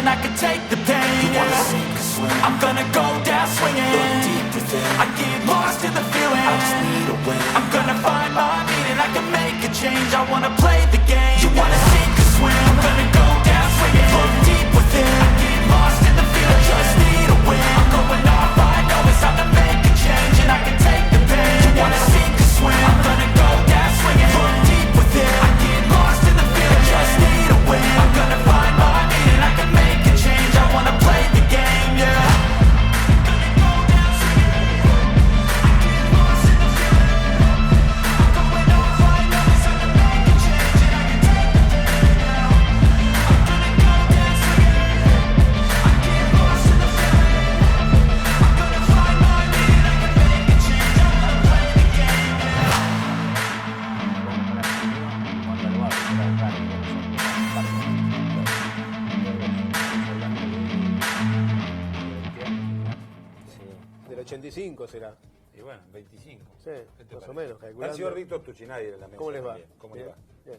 and I can take the pain. Yeah. I'm gonna go down swinging. I get lost in the feeling. I just need a win. I'm gonna find my meaning. I can make a change. I wanna play the game. You wanna sink or swim? I'm gonna go down swinging. Look deep within. I get lost in the feeling. I just need a win. I'm going off. I know it's time to make a change, and I can take the pain. You wanna sink or swim? I'm gonna go down swinging. Look deep within. I get lost in the feeling. I just need a win. I'm gonna find my meaning. I can make a change. I wanna play the game. Yeah. Del 85 será. Y bueno, 25. Sí, más o menos, calculando. Al señor Víctor Tuchinay de la mesa. ¿Cómo les va? También. ¿Cómo les va? Bien.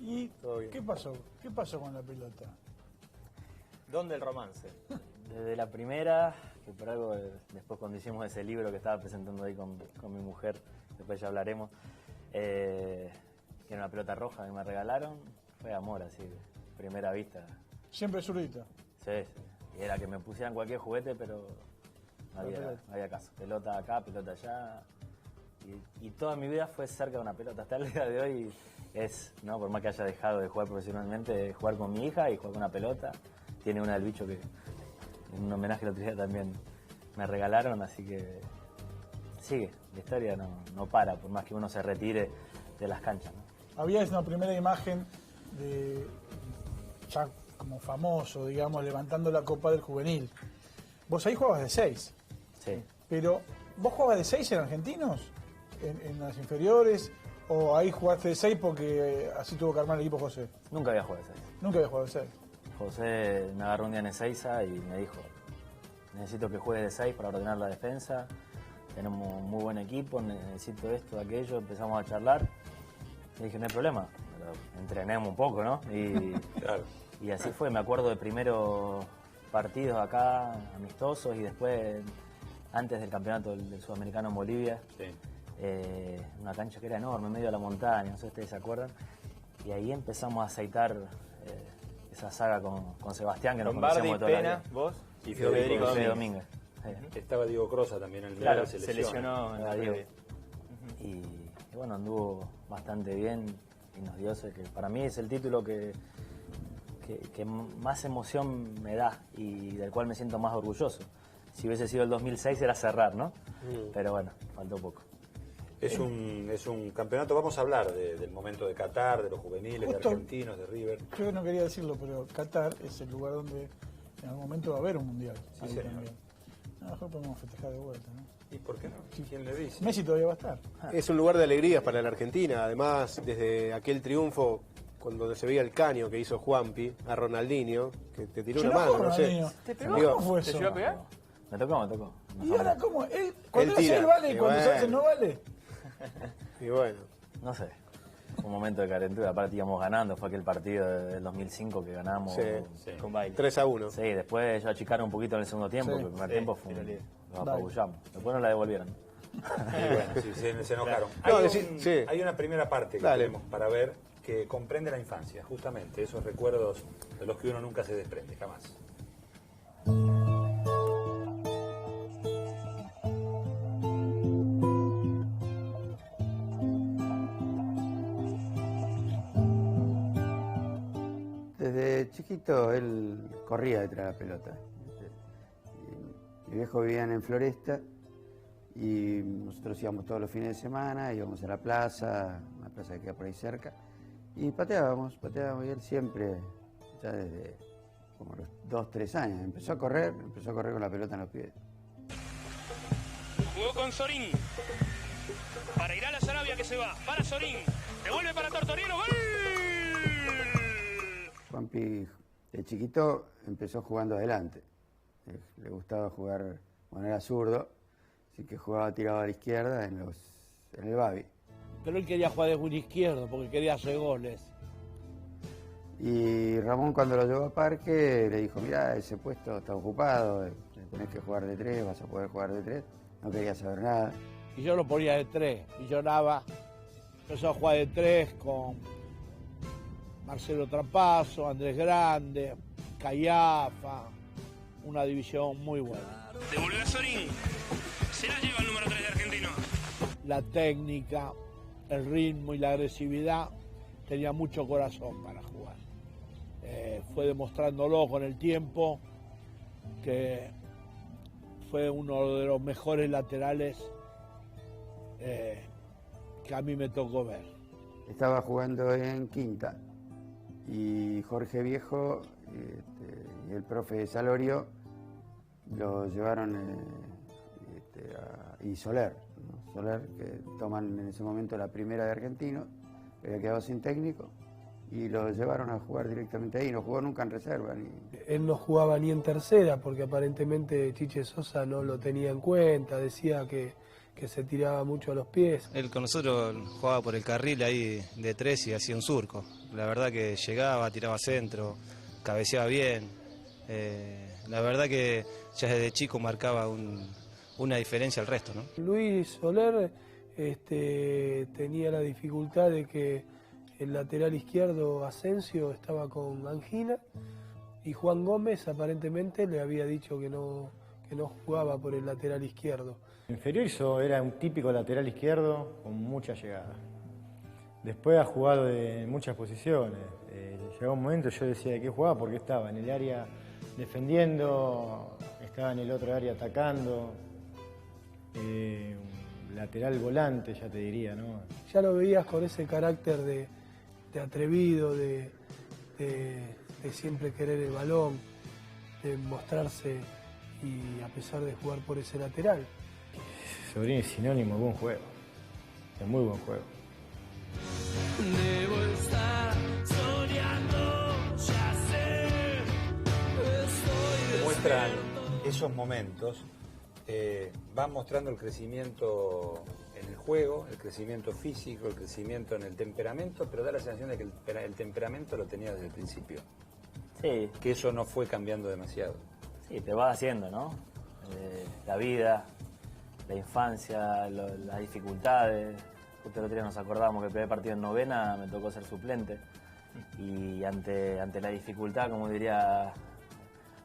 ¿Y Todo bien. qué pasó? ¿Qué pasó con la pelota? ¿Dónde el romance? Desde la primera, que por algo después cuando hicimos ese libro que estaba presentando ahí con mi mujer, después ya hablaremos, que era una pelota roja que me regalaron, fue amor así, de primera vista. Siempre zurdito. Sí, sí. Y era que me pusieran cualquier juguete, pero no había caso. Pelota acá, pelota allá. Y toda mi vida fue cerca de una pelota. Hasta el día de hoy es, ¿no? Por más que haya dejado de jugar profesionalmente, jugar con mi hija y jugar con una pelota. Tiene una del bicho que en un homenaje el otro día también me regalaron, así que sigue. La historia no para, por más que uno se retire de las canchas, ¿no? Había una primera imagen de ya como famoso, digamos, levantando la copa del juvenil. Vos ahí jugabas de 6. Sí. Pero, ¿vos jugabas de 6 en Argentinos? ¿En las inferiores? ¿O ahí jugaste de 6 porque así tuvo que armar el equipo José? Nunca había jugado de 6. Nunca había jugado de 6. José me agarró un día en Ezeiza y me dijo, necesito que juegues de 6 para ordenar la defensa, tenemos un muy buen equipo, necesito esto, aquello, empezamos a charlar. Y dije, no hay problema, pero entrenemos un poco, ¿no? Claro. Y así fue, me acuerdo de primeros partidos acá, amistosos, y después, antes del campeonato del Sudamericano en Bolivia, Sí. una cancha que era enorme, en medio de la montaña, no sé si ustedes se acuerdan, y ahí empezamos a aceitar esa saga con Sebastián, que nos Lombardi, conocíamos de toda la Pena, vida. vos Y y Federico Federico Domínguez. Domínguez. Estaba Diego Crosa también en el Claro, Mundial, Se lesionó en la Diego. previa. Y bueno, anduvo bastante bien y nos dio ese que para mí es el título que más emoción me da y del cual me siento más orgulloso. Si hubiese sido el 2006 era cerrar, ¿no? Pero bueno, faltó poco. Es un campeonato, vamos a hablar del momento de Qatar, de los juveniles, Justo- de argentinos, de River. Yo no quería decirlo, pero Qatar es el lugar donde en algún momento va a haber un mundial. Sí, Ahí señor. también. A lo mejor podemos festejar de vuelta, ¿no? ¿Y por qué no? ¿Quién le dice? Messi todavía va a estar. Es un lugar de alegrías para la Argentina. Además, desde aquel triunfo, cuando se veía el caño que hizo Juanpi a Ronaldinho, que te tiró Se una enojó mano, no sé. Ronaldinho. ¿Te pegó? Digo, ¿Cómo fue ¿Te eso? llegó a pegar? Me tocó. ¿Y ahora cómo? Cuando Él él tira. vale y Y cuando se bueno. hace no vale. Y bueno, No sé. Fue un momento de calentura, aparte íbamos ganando, fue aquel partido del 2005 que ganamos Sí. con baile. 3-1. Sí, después ya achicaron un poquito en el segundo tiempo, Sí. que el primer Sí, tiempo fue sí, los apabullamos. Después nos la devolvieron. Y bueno, sí, se enojaron. No, Hay, sí. hay una primera parte que Dale. tenemos para ver que comprende la infancia, justamente esos recuerdos de los que uno nunca se desprende, jamás. Desde chiquito él corría detrás de la pelota. Mi viejo vivían en Floresta y nosotros íbamos todos los fines de semana, íbamos a la plaza, una plaza que queda por ahí cerca, y pateábamos, y él siempre, ya desde como los 2, 3 años, empezó a correr con la pelota en los pies. Jugó con Sorín. Para Irala Sarabia que se va. Para Sorín. Devuelve para Tortorino. ¡Gol! Juanpi de chiquito empezó jugando adelante. Le gustaba jugar, bueno, era zurdo, así que jugaba tirado a la izquierda en el Babi. Pero él quería jugar de un izquierdo porque quería hacer goles. Y Ramón cuando lo llevó a Parque le dijo, mirá, ese puesto está ocupado, tenés que jugar de 3, vas a poder jugar de 3. No quería saber nada. Y yo lo ponía de 3 y lloraba. Empezó a jugar de 3 con Marcelo Trapazo, Andrés Grande, Callafa, una división muy buena. Devolvió a Sorín. Se la lleva el número 3 de Argentino. La técnica, el ritmo y la agresividad, tenía mucho corazón para jugar. Fue demostrándolo con el tiempo que fue uno de los mejores laterales que a mí me tocó ver. Estaba jugando en Quinta y Jorge Viejo y el profe Salorio lo llevaron y Soler, ¿no? Soler, que toman en ese momento la primera de Argentino, había quedado sin técnico y lo llevaron a jugar directamente ahí, no jugó nunca en reserva. Él no jugaba ni en tercera porque aparentemente Chiche Sosa no lo tenía en cuenta, decía que se tiraba mucho a los pies. Él con nosotros jugaba por el carril ahí de 3 y hacía un surco. La verdad que llegaba, tiraba centro, cabeceaba bien. La verdad que ya desde chico marcaba una diferencia al resto, ¿no? Luis Soler tenía la dificultad de que el lateral izquierdo Asensio estaba con angina y Juan Gómez aparentemente le había dicho que no jugaba por el lateral izquierdo. Inferior era un típico lateral izquierdo con mucha llegada. Después ha jugado en muchas posiciones. Llegó un momento yo decía de qué jugaba porque estaba en el área defendiendo, estaba en el otro área atacando. Lateral volante, ya te diría, ¿no? Ya lo veías con ese carácter de atrevido, de siempre querer el balón, de mostrarse y a pesar de jugar por ese lateral. Sorín es sinónimo de buen juego, de muy buen juego. Debo estar soñando, ya sé. Muestran esos momentos, van mostrando el crecimiento en el juego, el crecimiento físico, el crecimiento en el temperamento, pero da la sensación de que el temperamento lo tenía desde el principio. Sí. Que eso no fue cambiando demasiado. Sí, te vas haciendo, ¿no? La vida, la infancia, las dificultades. Justo el otro día nos acordábamos que el primer partido en novena me tocó ser suplente. Y ante la dificultad, como diría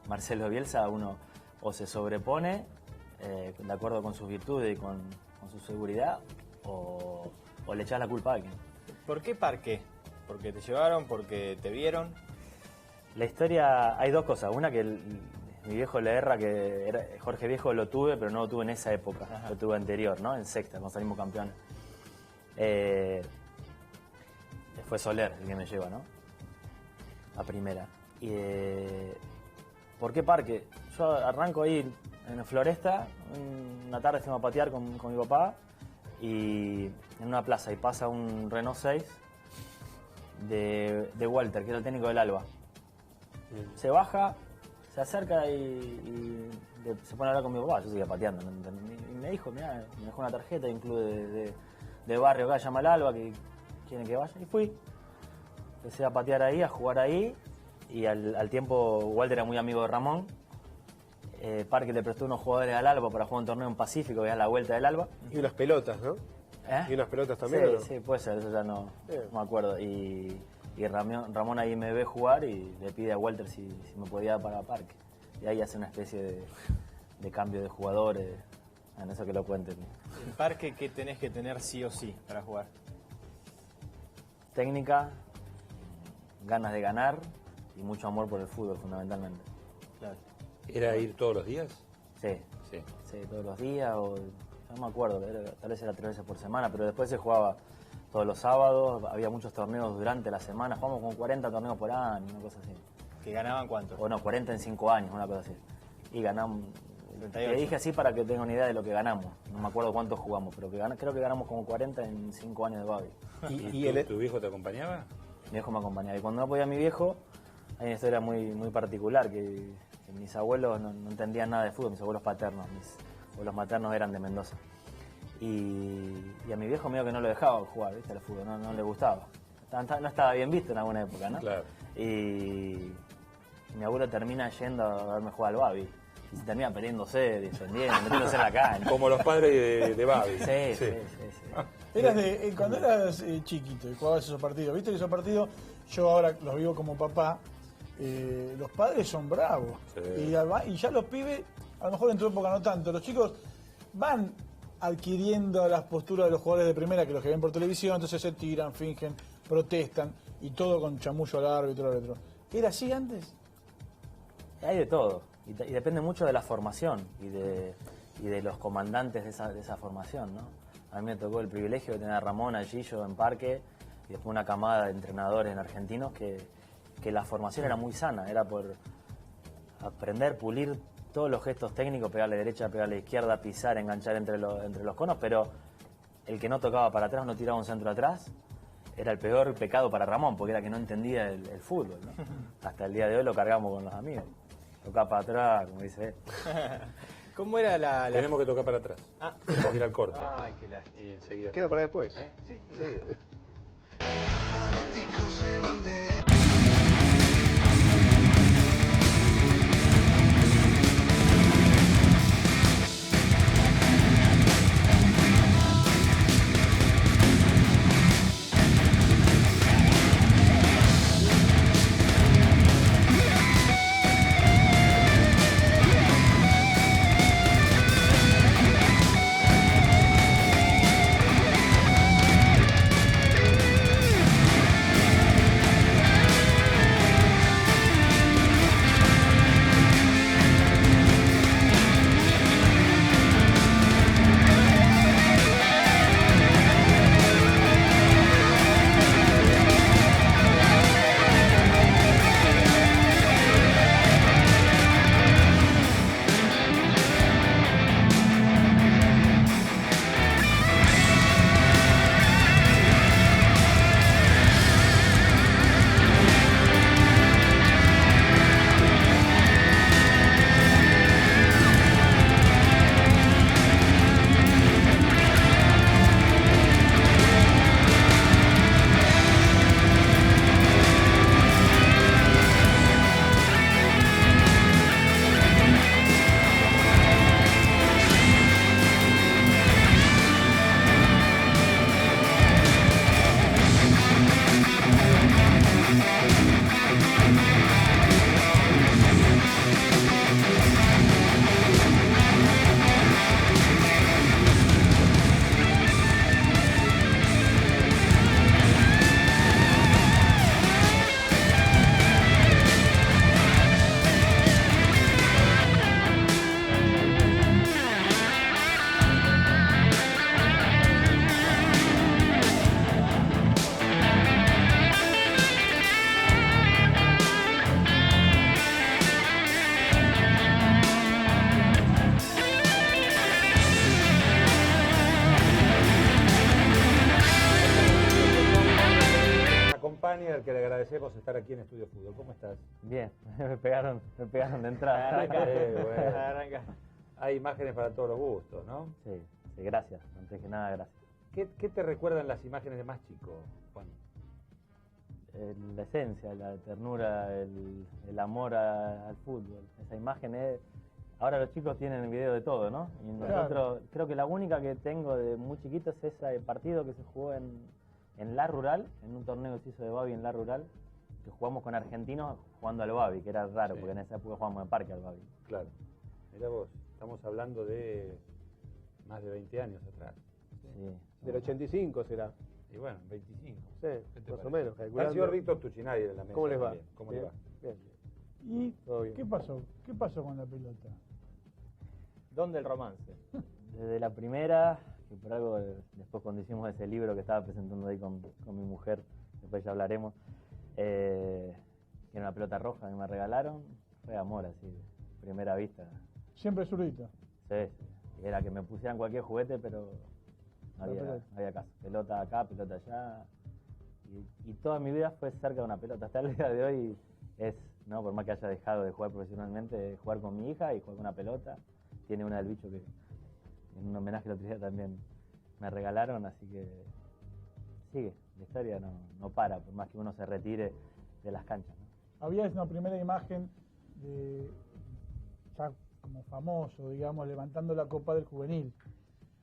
Marcelo Bielsa, uno o se sobrepone de acuerdo con sus virtudes y con su seguridad, o le echás la culpa a alguien. ¿Por qué Parque? ¿Porque te llevaron? ¿Porque te vieron? La historia, hay dos cosas. Una que mi viejo le erra, Jorge Viejo lo tuve, pero no lo tuve en esa época. Ajá. Lo tuve anterior, ¿no? En sexta, cuando salimos campeones. Fue Soler el que me lleva, ¿no? A primera. ¿Por qué Parque? Yo arranco ahí en Floresta, una tarde fuimos a patear con mi papá y en una plaza y pasa un Renault 6 de Walter, que era el técnico del Alba. Se baja, se acerca y se pone a hablar con mi papá. Yo seguía pateando. Y me dijo, mirá, me dejó una tarjeta de un club de barrio acá, se llama el Alba, que quieren que vaya. Y fui. Empecé a patear ahí, a jugar ahí. Y al tiempo Walter era muy amigo de Ramón. Parque le prestó unos jugadores al Alba para jugar un torneo en Pacífico, que era la vuelta del Alba. Y unas pelotas, ¿no? Y unas pelotas también. Sí, ¿no? sí, puede ser, eso ya no me acuerdo. Y Ramón ahí me ve jugar y le pide a Walter si me podía dar para Parque. Y ahí hace una especie de cambio de jugadores. En eso que lo cuenten. ¿En Parque qué tenés que tener sí o sí para jugar? Técnica, ganas de ganar y mucho amor por el fútbol, fundamentalmente. Claro. ¿Era ir todos los días? Sí, todos los días, o no me acuerdo, tal vez era 3 veces por semana, pero después se jugaba todos los sábados, había muchos torneos durante la semana, jugamos con 40 torneos por año, una cosa así. ¿Que ganaban cuántos? O no, 40 en 5 años, una cosa así. Y ganamos, le dije así para que tenga una idea de lo que ganamos, no me acuerdo cuántos jugamos, pero creo que ganamos como 40 en 5 años de Babi. ¿Y tu viejo te acompañaba? Mi viejo me acompañaba, y cuando no podía mi viejo, hay una historia muy particular, que mis abuelos no entendían nada de fútbol, mis abuelos paternos, mis abuelos maternos eran de Mendoza. Y a mi viejo medio que no lo dejaba jugar, ¿viste? Al fútbol, no le gustaba. no estaba bien visto en alguna época, ¿no? Claro. Y mi abuelo termina yendo a verme jugar al Babi. Y se termina peleándose, defendiendo, metiéndose en la cancha. Como los padres de Babi. Sí. Eras cuando eras chiquito y jugabas esos partidos, viste que esos partidos, yo ahora los vivo como papá, los padres son bravos. Sí. Y ya los pibes, a lo mejor en tu época no tanto, los chicos van adquiriendo las posturas de los jugadores de primera que los que ven por televisión, entonces se tiran, fingen, protestan y todo con chamullo al árbitro y todo lo otro. ¿Era así antes? Hay de todo. Y depende mucho de la formación y de los comandantes de esa formación, ¿no? A mí me tocó el privilegio de tener a Ramón allí, yo en Parque, y después una camada de entrenadores argentinos que la formación era muy sana, era por aprender, pulir todos los gestos técnicos, pegarle derecha, pegarle izquierda, pisar, enganchar entre los conos, pero el que no tocaba para atrás, no tiraba un centro atrás, era el peor pecado para Ramón, porque era que no entendía el fútbol, ¿no? Hasta el día de hoy lo cargamos con los amigos. Tocar para atrás, como dice él. ¿Cómo era la...? Tenemos que tocar para atrás. Tenemos que ir al corte. Ay, qué lástima. Y enseguida. Queda para después. Sí. Al que le agradecemos estar aquí en Estudio Fútbol. ¿Cómo estás? Bien, me pegaron de entrada. Bueno. Hay imágenes para todos los gustos, ¿no? Sí, gracias. Antes que nada, gracias. ¿Qué te recuerdan las imágenes de más chico, Juan? La esencia, la ternura, el amor al fútbol. Esa imagen es... Ahora los chicos tienen video de todo, ¿no? Y nosotros, creo que la única que tengo de muy chiquito es ese partido que se jugó en La Rural, en un torneo que se hizo de Babi en La Rural, que jugamos con argentinos jugando al Babi, que era raro, porque en esa época jugábamos en Parque al Babi. Claro. Mirá vos, estamos hablando de más de 20 años atrás. Sí. Del 85 será. Y bueno, 25. Sí, más o menos. El señor Víctor Tuchinay en la mesa. ¿Cómo les va? También. ¿Cómo les va? Bien. ¿Y Todo bien. qué pasó? ¿Qué pasó con la pelota? ¿Dónde el romance? Desde la primera, que por algo después cuando hicimos ese libro que estaba presentando ahí con mi mujer, después ya hablaremos, era una pelota roja que me regalaron, fue amor así, primera vista. ¿Siempre zurdito? Sí, era que me pusieran cualquier juguete, pero no había caso. Pelota acá, pelota allá, y toda mi vida fue cerca de una pelota. Hasta el día de hoy es, no, por más que haya dejado de jugar profesionalmente, jugar con mi hija y jugar con una pelota. Tiene una del bicho que en un homenaje el otro día también me regalaron, así que sigue. la historia no para, por más que uno se retire de las canchas, ¿no? Había una primera imagen de ya como famoso, digamos, levantando la copa del juvenil.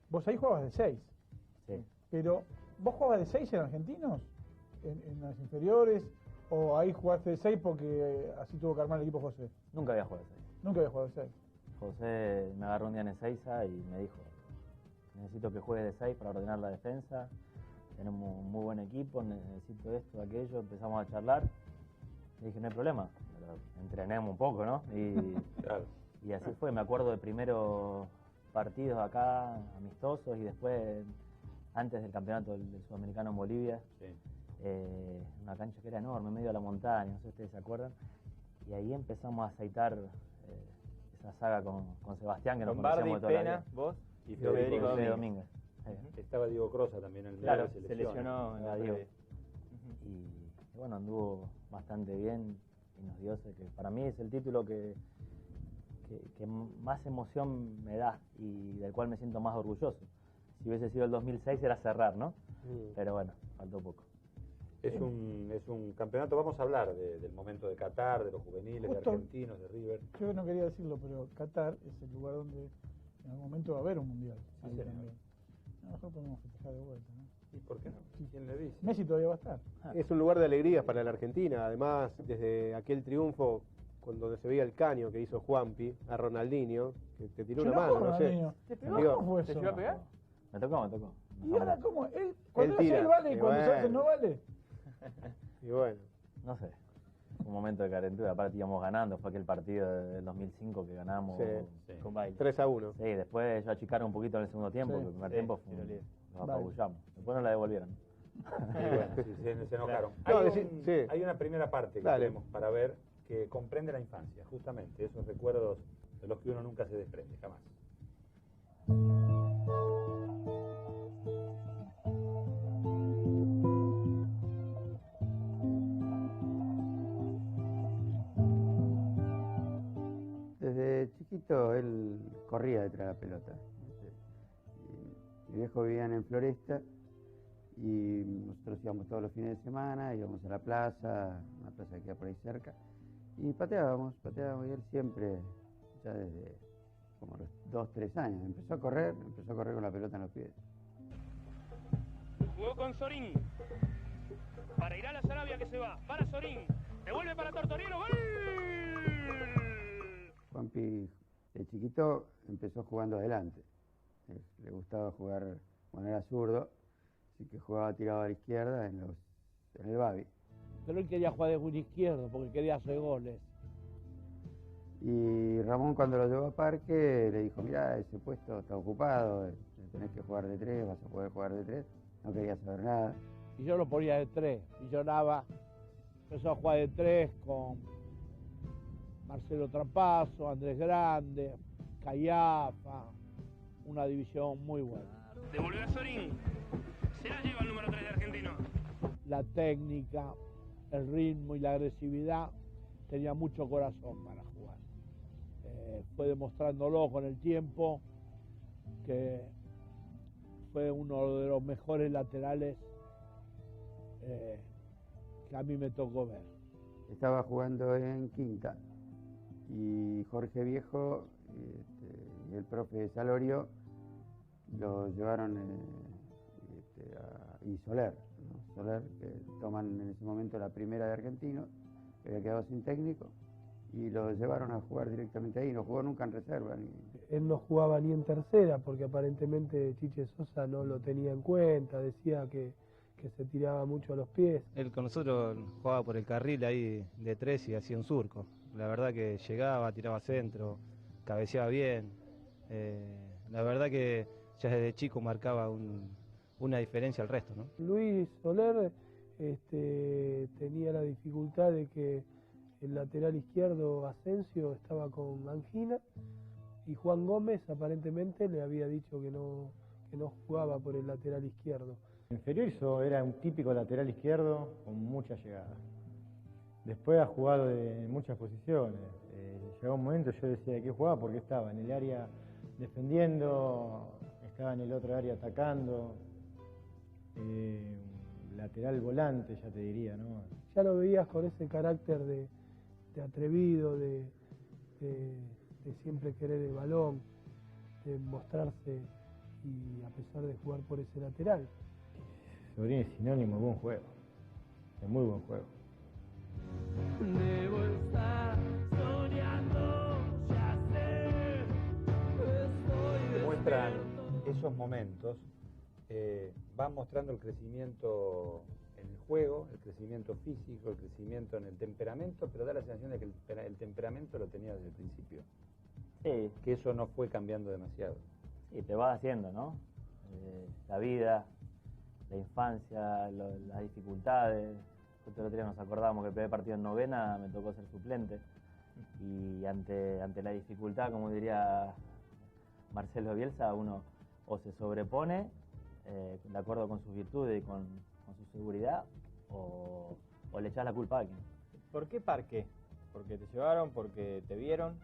Vos ahí jugabas de 6. Sí. Pero, ¿vos jugabas de 6 en Argentinos? ¿En las inferiores? ¿O ahí jugaste de 6 porque así tuvo que armar el equipo José? Nunca había jugado de 6. Nunca había jugado de 6. José me agarró un día en Ezeiza y me dijo, necesito que juegues de 6 para ordenar la defensa, tenemos un muy buen equipo, necesito esto, aquello, empezamos a charlar. Le dije, no hay problema, pero entrenemos un poco, ¿no? Claro. Y así fue, me acuerdo de primeros partidos acá, amistosos, y después, antes del campeonato del Sudamericano en Bolivia, Sí. una cancha que era enorme, en medio de la montaña, no sé si ustedes se acuerdan, y ahí empezamos a aceitar esa saga con Sebastián, que nos Lombardi, conocíamos de toda la Pena, vida. vos Y Federico Domínguez. Domínguez. Estaba Diego Crosa también en el Claro, medio, se lesionó en la Diego. previa. Y bueno, anduvo bastante bien y nos dio ese que para mí es el título que más emoción me da y del cual me siento más orgulloso. Si hubiese sido el 2006 era cerrar, ¿no? Pero bueno, faltó poco. Es un campeonato, vamos a hablar del momento de Qatar, de los juveniles, Justo- de argentinos, de River. Yo no quería decirlo, pero Qatar es el lugar donde en algún momento va a haber un mundial. Sí, Ahí señor. también. A lo mejor podemos festejar de vuelta, ¿no? ¿Y por qué no? ¿Quién le dice? Messi todavía va a estar. Es un lugar de alegrías para la Argentina. Además, desde aquel triunfo, cuando se veía el caño que hizo Juanpi a Ronaldinho, que te tiró Se una enojó mano, no sé. Ronaldinho. ¿Te pegó? Digo, ¿Cómo fue ¿Te eso? llegó a pegar? Me tocó. ¿Y ahora cómo? Cuando Él tira. él vale y Y cuando se hace bueno. no vale. Y bueno, No sé, un momento de calentura, aparte íbamos ganando, fue aquel partido del 2005 que ganamos Sí. con baile. 3-1. Sí, después ellos achicaron un poquito en el segundo tiempo, Sí. porque el primer Sí, tiempo fue tiro libre. los apabullamos. Después nos la devolvieron. Y bueno, sí, se enojaron. No, Hay, sí. hay una primera parte que Dale. tenemos para ver que comprende la infancia, justamente, esos recuerdos de los que uno nunca se desprende, jamás. Desde chiquito él corría detrás de la pelota. Mi viejo vivían en Floresta y nosotros íbamos todos los fines de semana, íbamos a la plaza, una plaza que queda por ahí cerca, y pateábamos y él siempre, ya desde como los 2, 3 años, empezó a correr con la pelota en los pies. Jugó con Sorín. Para ir a la Sarabia que se va. Para Sorín. Devuelve para Tortorielo. ¡Gol! Juanpi de chiquito empezó jugando adelante. Le gustaba jugar, bueno, era zurdo, así que jugaba tirado a la izquierda en el Babi. Pero él quería jugar de un izquierdo porque quería hacer goles. Y Ramón cuando lo llevó a Parque le dijo, mirá, ese puesto está ocupado, tenés que jugar de 3, vas a poder jugar de 3. No quería saber nada. Y yo lo ponía de 3. Y lloraba. Empezó a jugar de 3 con Marcelo Trapazo, Andrés Grande, Callafa. Una división muy buena. Devuelve a Sorín. Se la lleva el número 3 de Argentino. La técnica, el ritmo y la agresividad, tenía mucho corazón para jugar. Fue demostrándolo con el tiempo que fue uno de los mejores laterales que a mí me tocó ver. Estaba jugando en Quinta y Jorge Viejo y el profe Salorio lo llevaron y Soler, ¿no? Soler, que toman en ese momento la primera de Argentino, que había quedado sin técnico, y lo llevaron a jugar directamente ahí, no jugó nunca en reserva. Él no jugaba ni en tercera porque aparentemente Chiche Sosa no lo tenía en cuenta, decía que se tiraba mucho a los pies. Él con nosotros jugaba por el carril ahí de 3 y hacía un surco. La verdad que llegaba, tiraba centro, cabeceaba bien. La verdad que ya desde chico marcaba una diferencia al resto, ¿no? Luis Soler tenía la dificultad de que el lateral izquierdo Asensio estaba con angina y Juan Gómez aparentemente le había dicho que no jugaba por el lateral izquierdo. Inferior era un típico lateral izquierdo con mucha llegada. Después ha jugado en muchas posiciones. Llegó un momento yo decía de qué jugaba porque estaba en el área defendiendo, estaba en el otro área atacando. lateral volante, ya te diría, ¿no? Ya lo veías con ese carácter de atrevido, de siempre querer el balón, de mostrarse y a pesar de jugar por ese lateral. Sobrín es sinónimo de buen juego, de muy buen juego. Debo estar soñando, ya sé, estoy Muestran esos momentos, van mostrando el crecimiento en el juego, el crecimiento físico, el crecimiento en el temperamento, pero da la sensación de que el temperamento lo tenía desde el principio. Sí. Que eso no fue cambiando demasiado. Sí, te vas haciendo, ¿no? La vida, la infancia, las dificultades. Justo el otro día nos acordamos que el primer partido en novena me tocó ser suplente. Y ante la dificultad, como diría Marcelo Bielsa, uno o se sobrepone de acuerdo con sus virtudes y con su seguridad, o le echás la culpa a alguien. ¿Por qué Parque? ¿Porque te llevaron? ¿Porque te vieron?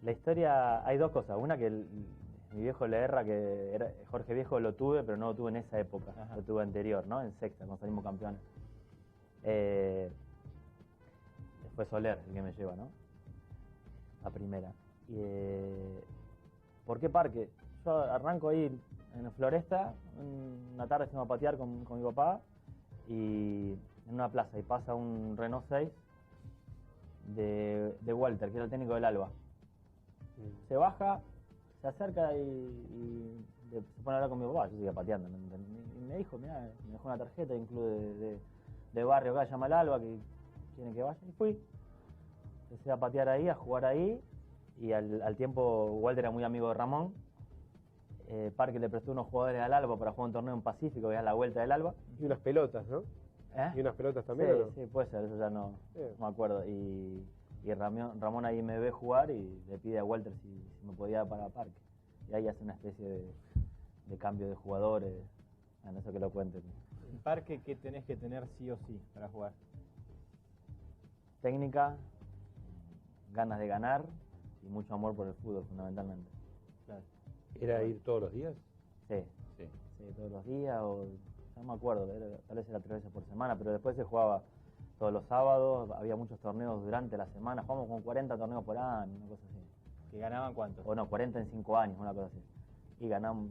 La historia, hay dos cosas. Una, que mi viejo Leerra, que era Jorge Viejo, lo tuve, pero no lo tuve en esa época. Ajá. Lo tuve anterior, ¿no? En sexta, cuando salimos campeones. Fue Soler el que me lleva, ¿no? A primera. ¿Por qué Parque? Yo arranco ahí en Floresta, una tarde fuimos a patear con mi papá, y en una plaza, y pasa un Renault 6 de Walter, que era el técnico del Alba. Se baja, se acerca y se pone a hablar con mi papá. Yo seguía pateando, y me dijo, mirá, me dejó una tarjeta de un club de barrio acá, se llama el Alba, que quieren que vaya, y fui. Empecé a patear ahí, a jugar ahí, y al tiempo Walter era muy amigo de Ramón. Parque le prestó unos jugadores al Alba para jugar un torneo en Pacífico, que era la vuelta del Alba. Y unas pelotas, ¿no? Y unas pelotas también, Sí, ¿o no? sí, puede ser, eso ya no me acuerdo. Y Ramón ahí me ve jugar y le pide a Walter si me podía dar para Parque. Y ahí hace una especie de cambio de jugadores. Bueno, eso que lo cuenten. ¿En Parque qué tenés que tener sí o sí para jugar? Técnica, ganas de ganar y mucho amor por el fútbol, fundamentalmente. Claro. ¿Era ir todos los días? Sí, todos los días, o no me acuerdo, tal vez era 3 veces por semana, pero después se jugaba todos los sábados, había muchos torneos durante la semana, jugamos con 40 torneos por año, una cosa así. ¿Que ganaban cuánto? O no, 40 en 5 años, una cosa así. Y ganamos,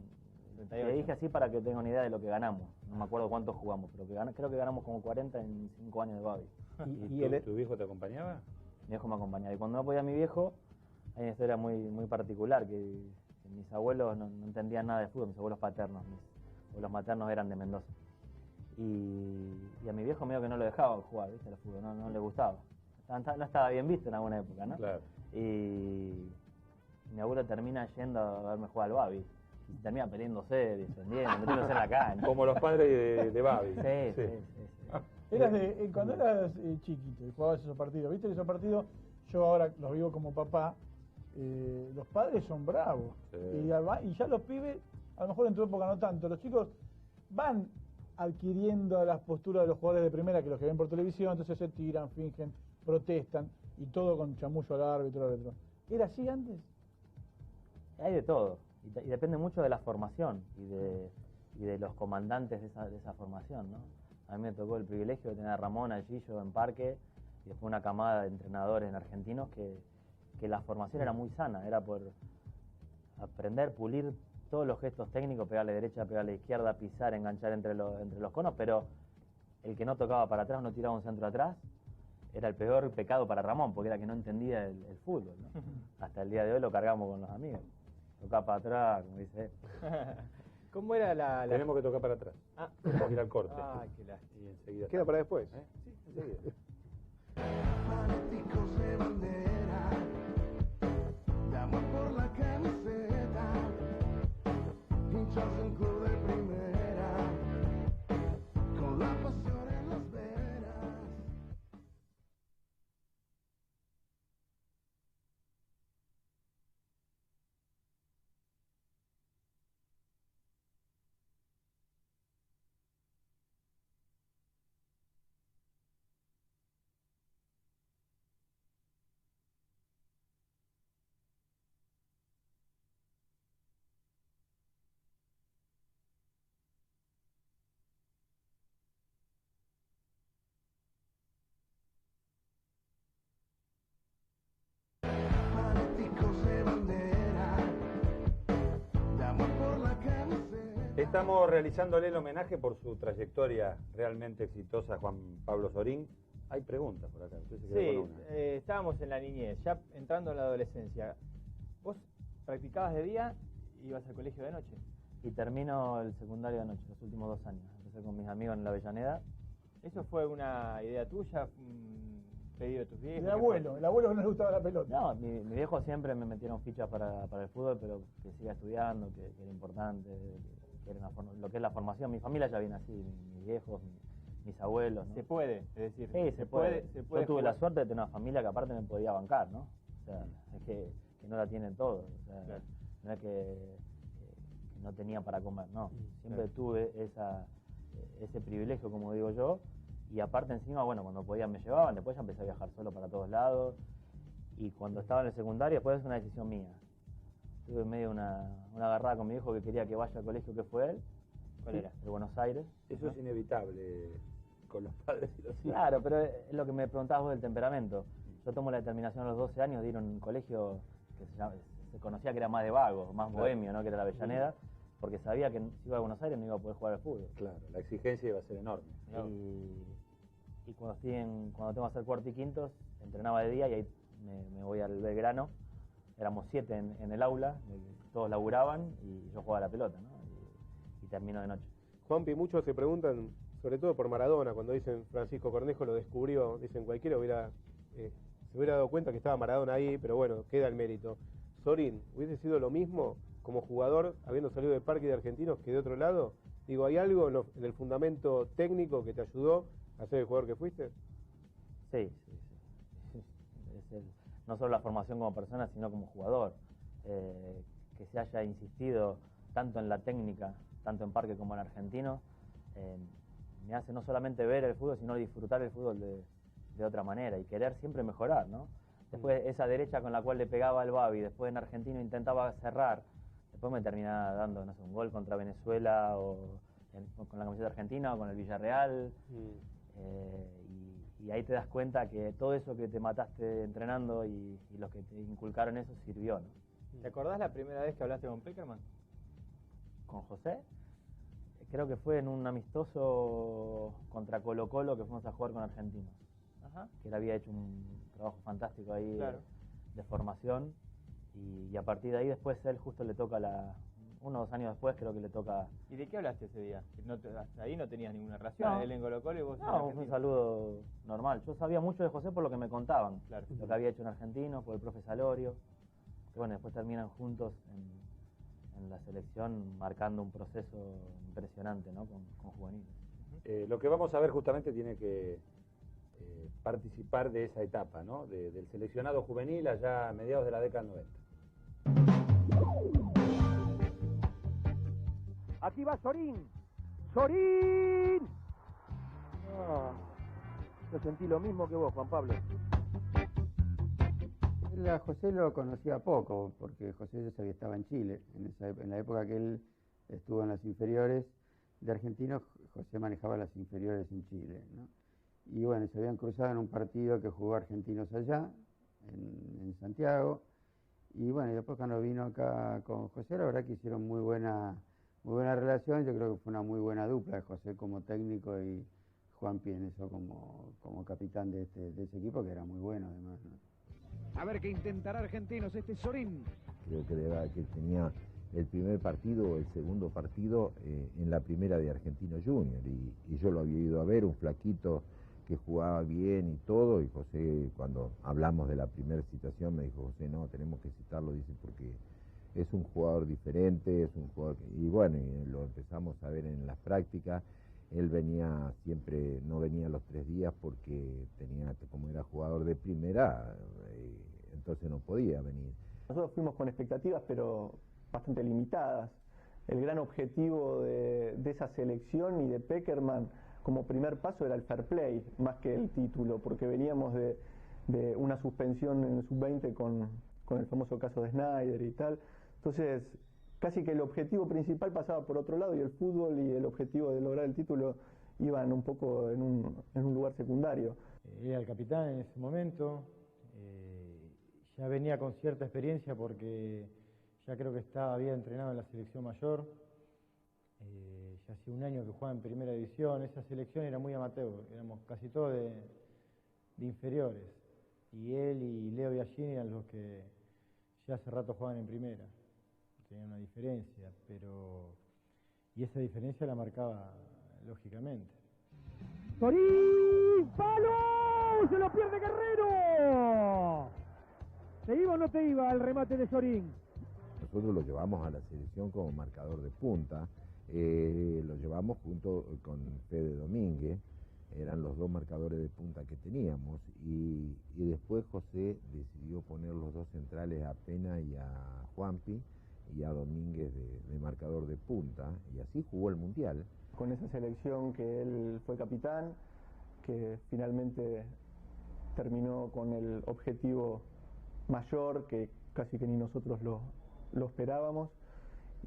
38. le dije así para que tenga una idea de lo que ganamos, no me acuerdo cuántos jugamos, pero creo que ganamos como 40 en 5 años de Babi. ¿Y tu viejo te acompañaba? Mi viejo me acompañaba, y cuando no podía mi viejo, hay una historia muy particular, que mis abuelos no entendían nada de fútbol, mis abuelos paternos, mis abuelos maternos eran de Mendoza. Y a mi viejo medio que no lo dejaba jugar, ¿viste? El fútbol, no le gustaba. No estaba bien visto en alguna época, ¿no? Claro. Y mi abuelo termina yendo a verme jugar al Babi. Y termina peleándose, descendiendo, metiéndose en la cancha. Como los padres de Babi. Sí. Cuando eras chiquito y jugabas esos partidos, ¿viste? Esos partidos, yo ahora los vivo como papá, los padres son bravos. Sí. Y ya los pibes, a lo mejor en tu época no tanto, los chicos van adquiriendo las posturas de los jugadores de primera, que los que ven por televisión, entonces se tiran, fingen, protestan, y todo con chamullo al árbitro. ¿Era así antes? Hay de todo, y depende mucho de la formación y de los comandantes de esa formación, ¿no? A mí me tocó el privilegio de tener a Ramón, a Gillo en Parque, y después una camada de entrenadores argentinos que la formación era muy sana, era por aprender, pulir todos los gestos técnicos, pegarle derecha, pegarle izquierda, pisar, enganchar entre los conos, pero el que no tocaba para atrás, no tiraba un centro atrás, era el peor pecado para Ramón, porque era que no entendía el fútbol, ¿no? Hasta el día de hoy lo cargamos con los amigos. Tocaba para atrás, como dice él. ¿Cómo era la...? Tenemos que tocar para atrás. Tenemos que ir al corte. Ay, qué lástima. Y enseguida. Queda para después. Sí, enseguida. Fanáticos de bandera, de amor por la camiseta, hinchas de un club de primera, con la pasión en las venas. Estamos realizándole el homenaje por su trayectoria realmente exitosa a Juan Pablo Sorín. Hay preguntas por acá. Usted se quedó con una. Estábamos en la niñez, ya entrando en la adolescencia. ¿Vos practicabas de día y ibas al colegio de noche? Y termino el secundario de noche, los últimos 2 años. Empecé con mis amigos en la Avellaneda. ¿Eso fue una idea tuya? ¿Pedido de tus viejos? El abuelo no le gustaba la pelota. No, mi viejo siempre me metieron fichas para el fútbol, pero que siga estudiando, que era importante, que era lo que es la formación. Mi familia ya viene así, mis viejos, mis abuelos, ¿no? Se puede, es decir, sí, se puede. Se puede Yo tuve jugar. la suerte de tener una familia que aparte me podía bancar, ¿no? O sea, es que no la tienen todos. O sea, Claro. no es que no tenía para comer, no. Siempre Claro. tuve ese privilegio, como digo yo, y aparte encima, bueno, cuando podían me llevaban, después ya empecé a viajar solo para todos lados, y cuando estaba en el secundario, después es una decisión mía. Tuve medio una agarrada con mi hijo que quería que vaya al colegio que fue él. ¿Cuál era? De Buenos Aires. Eso es inevitable con los padres y los hijos. Claro, pero es lo que me preguntabas vos del temperamento. Yo tomo la determinación a los 12 años de ir a un colegio que se conocía que era más de vagos, más bohemio, ¿no? Que era la Avellaneda, porque sabía que si iba a Buenos Aires no iba a poder jugar al fútbol. Claro, la exigencia iba a ser enorme. Y cuando tengo que hacer cuarto y quintos, entrenaba de día y ahí me voy al Belgrano. Éramos 7 en el aula, todos laburaban y yo jugaba la pelota, ¿no? Y termino de noche. Juanpi, muchos se preguntan, sobre todo por Maradona, cuando dicen Francisco Cornejo lo descubrió, dicen cualquiera se hubiera dado cuenta que estaba Maradona ahí, pero bueno, queda el mérito. Sorín, ¿hubiese sido lo mismo como jugador, habiendo salido de Parque de Argentinos, que de otro lado? Digo, ¿hay algo en el fundamento técnico que te ayudó a ser el jugador que fuiste? Sí. No solo la formación como persona, sino como jugador. Que se haya insistido tanto en la técnica, tanto en Parque como en Argentino, me hace no solamente ver el fútbol, sino disfrutar el fútbol de otra manera y querer siempre mejorar, ¿no? Después esa derecha con la cual le pegaba al Babi, después en Argentino intentaba cerrar, después me terminaba dando, no sé, un gol contra Venezuela o con la camiseta argentina o con el Villarreal. Y ahí te das cuenta que todo eso que te mataste entrenando y los que te inculcaron eso sirvió, ¿no? ¿Te acordás la primera vez que hablaste con Peckerman? ¿Con José? Creo que fue en un amistoso contra Colo Colo que fuimos a jugar con Argentinos. Ajá. Que él había hecho un trabajo fantástico ahí Claro. de formación. Y a partir de ahí después él justo le toca 1 o 2 años después creo que le toca... ¿Y de qué hablaste ese día? Hasta ahí no tenías ninguna relación, No. él en Colo Colo y vos en No, fue un Argentina. saludo normal. Yo sabía mucho de José por lo que me contaban. Claro. Lo que había hecho en Argentino, por el profe Salorio. Que bueno, después terminan juntos en la selección marcando un proceso impresionante, ¿no? con juveniles. Lo que vamos a ver justamente tiene que participar de esa etapa, ¿no? Del seleccionado juvenil allá a mediados de la década 90. Aquí va Sorín. ¡Sorín! Yo sentí lo mismo que vos, Juan Pablo. A José lo conocía poco, porque José ya sabía estaba en Chile. En la época que él estuvo en las inferiores de Argentinos, José manejaba las inferiores en Chile, ¿no? Y bueno, se habían cruzado en un partido que jugó Argentinos allá, en Santiago. Y bueno, y después cuando vino acá con José, la verdad que hicieron muy buena relación. Yo creo que fue una muy buena dupla de José como técnico y Juanpi en eso como capitán de ese equipo, que era muy bueno además, ¿no? A ver qué intentará Argentinos este Sorín. Creo que tenía el primer partido o el segundo partido en la primera de Argentino Junior y yo lo había ido a ver, un flaquito que jugaba bien y todo, y José, cuando hablamos de la primera citación, me dijo, José, no, tenemos que citarlo, dice, porque es un jugador diferente, es un jugador y bueno, y lo empezamos a ver en las prácticas. Él venía siempre, no venía los 3 días porque como era jugador de primera, entonces no podía venir. Nosotros fuimos con expectativas, pero bastante limitadas. El gran objetivo de esa selección y de Peckerman como primer paso era el fair play, más que el título, porque veníamos de una suspensión en el sub-20 con el famoso caso de Snyder y tal. Entonces, casi que el objetivo principal pasaba por otro lado y el fútbol y el objetivo de lograr el título iban un poco en un lugar secundario. Era el capitán en ese momento, ya venía con cierta experiencia porque ya creo que había entrenado en la selección mayor, hace un año que juega en primera división. Esa selección era muy amateur, éramos casi todos de inferiores. Y él y Leo Biagini eran los que ya hace rato jugaban en primera. Tenían una diferencia, y esa diferencia la marcaba lógicamente. ¡Sorín! ¡Palo! ¡Se lo pierde Guerrero! ¿Te iba o no te iba el remate de Sorín? Nosotros lo llevamos a la selección como marcador de punta, lo llevamos junto con Fede Domínguez, eran los dos marcadores de punta que teníamos, y después José decidió poner los dos centrales a Pena y a Juanpi, y a Domínguez de marcador de punta, y así jugó el Mundial. Con esa selección que él fue capitán, que finalmente terminó con el objetivo mayor, que casi que ni nosotros lo esperábamos,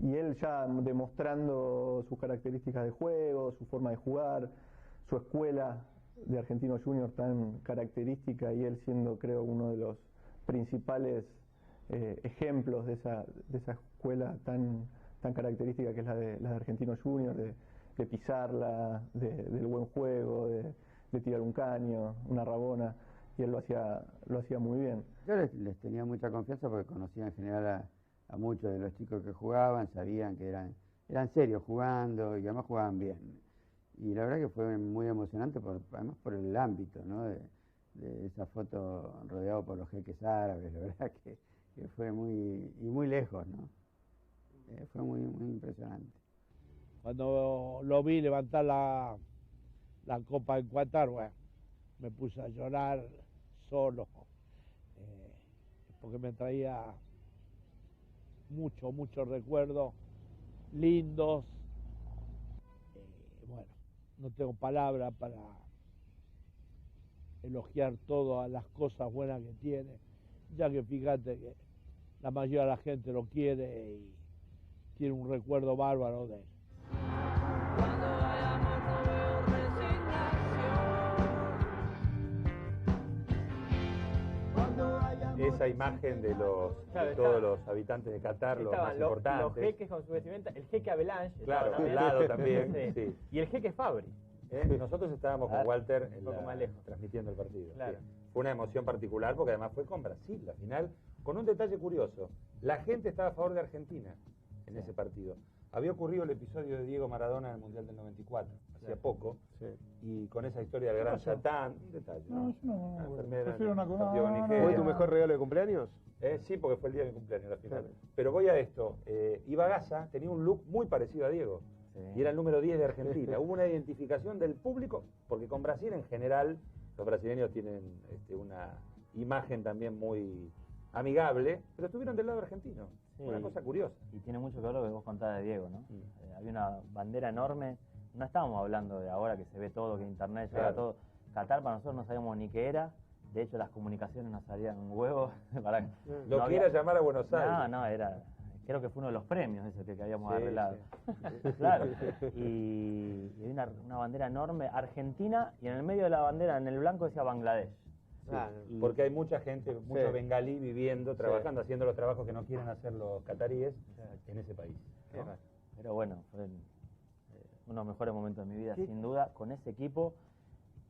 y él ya demostrando sus características de juego, su forma de jugar, su escuela de Argentinos Juniors tan característica, y él siendo, creo, uno de los principales ejemplos de esa escuela tan característica que es la de Argentinos Juniors, de pisarla, del buen juego, de tirar un caño, una rabona, y él lo hacía muy bien. Yo les tenía mucha confianza porque conocía en general a muchos de los chicos que jugaban, sabían que eran serios jugando y además jugaban bien. Y la verdad que fue muy emocionante, además por el ámbito, ¿no? de esa foto rodeado por los jeques árabes, la verdad que fue muy lejos, ¿no? Fue muy impresionante. Cuando lo vi levantar la copa en Qatar, bueno, me puse a llorar solo, porque me traía muchos recuerdos lindos. Bueno, no tengo palabras para elogiar todas las cosas buenas que tiene, ya que fíjate que la mayoría de la gente lo quiere y tiene un recuerdo bárbaro de él. Esa imagen de todos los habitantes de Qatar, los más importantes. Los jeques con su vestimenta, el jeque Avalanche. Claro, al lado también. Sí. Y el jeque Fabri. Nosotros estábamos con Walter más lejos, transmitiendo el partido. Claro. Sí. Fue una emoción particular porque además fue con Brasil, la final, con un detalle curioso. La gente estaba a favor de Argentina en ese partido. Había ocurrido el episodio de Diego Maradona en el Mundial del 94, hacía poco, y con esa historia del gran Satán, un detalle. No, enfermera, prefiero una ¿Fue tu mejor regalo de cumpleaños? Sí, porque fue el día de mi cumpleaños la final. Claro. Pero voy a esto, Ibagaza tenía un look muy parecido a Diego, y era el número 10 de Argentina. Hubo una identificación del público, porque con Brasil en general, los brasileños tienen una imagen también muy amigable, pero estuvieron del lado argentino. Sí. Una cosa curiosa. Y tiene mucho que ver lo que vos contabas de Diego, ¿no? Había una bandera enorme. No estábamos hablando de ahora que se ve todo, que internet llega todo. Qatar para nosotros no sabíamos ni qué era. De hecho, las comunicaciones nos salían un huevo. Lo no quiera llamar a Buenos Aires. No, era... Creo que fue uno de los premios ese que habíamos arreglado. Sí. Claro. Y había una bandera enorme, Argentina, y en el medio de la bandera, en el blanco, decía Bangladesh. Sí, porque hay mucha gente, mucho bengalí viviendo, trabajando, haciendo los trabajos que no quieren hacer los cataríes en ese país, ¿no? Pero bueno, fue uno de los mejores momentos de mi vida, sin duda, con ese equipo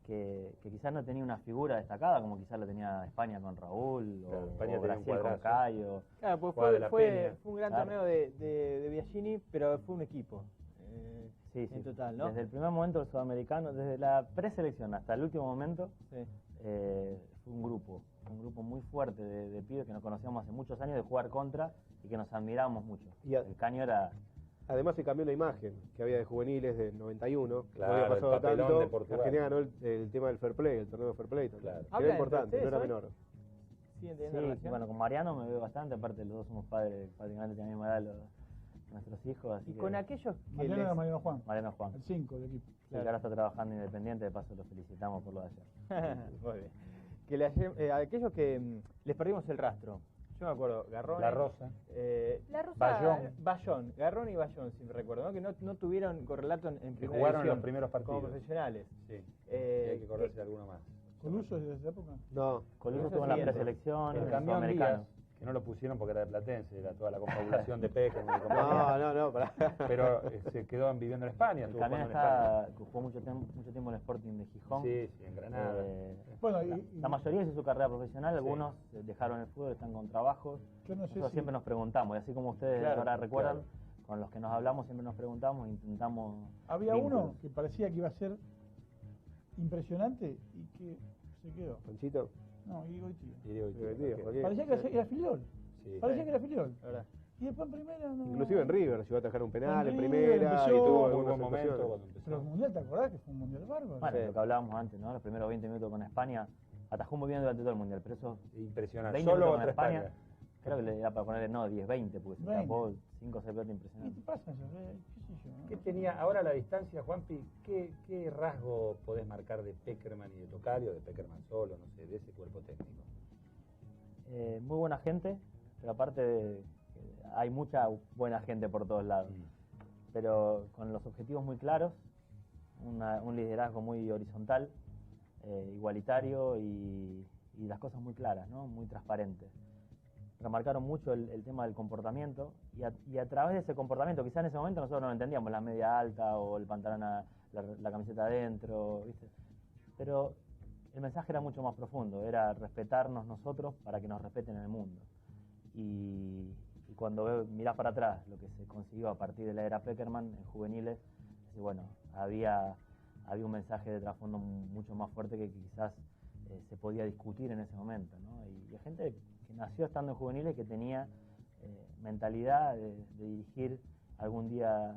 que quizás no tenía una figura destacada, como quizás lo tenía España con Raúl, o Brasil con Caio. Claro, pues fue un gran torneo de Biagini, pero fue un equipo. En total, ¿no? Desde el primer momento del sudamericano, desde la preselección hasta el último momento, fue un grupo muy fuerte de pibes que nos conocíamos hace muchos años, de jugar contra y que nos admirábamos mucho. El Caño era... Además se cambió la imagen que había de juveniles del 91, claro, no había pasado tanto, de Portugal. Argentina ganó el tema del fair play, el torneo de fair play también. Claro. Era importante, no era menor. Sí, bueno, con Mariano me veo bastante, aparte los dos somos padres, prácticamente tienen la misma edad nuestros hijos. Así y con aquellos que Mariano Juan. Mariano Juan. El 5 del equipo. Sí, que ahora está trabajando independiente, de paso lo felicitamos por lo de ayer. Muy bien. Que aquellos que les perdimos el rastro. Yo me acuerdo, Garrón. La Rosa. Bayón. Garrón y Bayón, si me recuerdo, ¿no? Que no tuvieron correlato en primera división. Jugaron los primeros partidos. Como profesionales. Sí. Y hay que acordarse de alguno más. ¿Coluso desde esa época? No. Coluso estuvo en la preselección, el camión americano. que no lo pusieron porque era de Platense, era toda la confabulación de Peckerman y compañía. No, pará. Pero se quedó viviendo en España. El Camián jugó mucho tiempo en el Sporting de Gijón. Sí, en Granada. Bueno, la mayoría hizo su carrera profesional, algunos dejaron el fútbol, están con trabajos. Yo no sé Nosotros siempre nos preguntamos, y así como ustedes ahora recuerdan, con los que nos hablamos siempre nos preguntamos, intentamos... Había uno que parecía que iba a ser impresionante y que se quedó. ¿Panchito? No, Irigoitío. Parecía que era filiol. Sí. Parecía que era filiol. Y después en primera no. Inclusive en River llegó a atajar un penal en River primera empezó, y tuvo muy buen algunas momento actuaciones. cuando empezó. Pero el mundial, ¿te acordás que fue un mundial bárbaro? Bueno, lo que hablábamos antes, ¿no? Los primeros 20 minutos con España, atajó muy bien durante todo el mundial, pero eso... Impresionante. 20 Solo minutos con contra España, creo que le da para ponerle, no, 10, 20, porque se tapó 5 o 6 pelotas ¿Qué impresionantes. te pasa eso? ¿Qué sé yo? ¿Qué tenía ahora a la distancia, Juanpi? ¿Qué rasgo podés marcar de Peckerman y de Tocario, de Peckerman solo, no sé, de ese cuerpo técnico? Muy buena gente, pero aparte hay mucha buena gente por todos lados. Pero con los objetivos muy claros, un liderazgo muy horizontal, igualitario y las cosas muy claras, ¿no? Muy transparentes. Remarcaron mucho el tema del comportamiento y a través de ese comportamiento, quizás en ese momento nosotros no lo entendíamos, la media alta o el pantalón, la camiseta adentro, ¿viste? Pero el mensaje era mucho más profundo, era respetarnos nosotros para que nos respeten en el mundo. Y cuando mirás para atrás lo que se consiguió a partir de la era Peckerman en juveniles, bueno, había un mensaje de trasfondo mucho más fuerte que quizás se podía discutir en ese momento, ¿no? Y hay gente que nació estando en juveniles que tenía mentalidad de dirigir algún día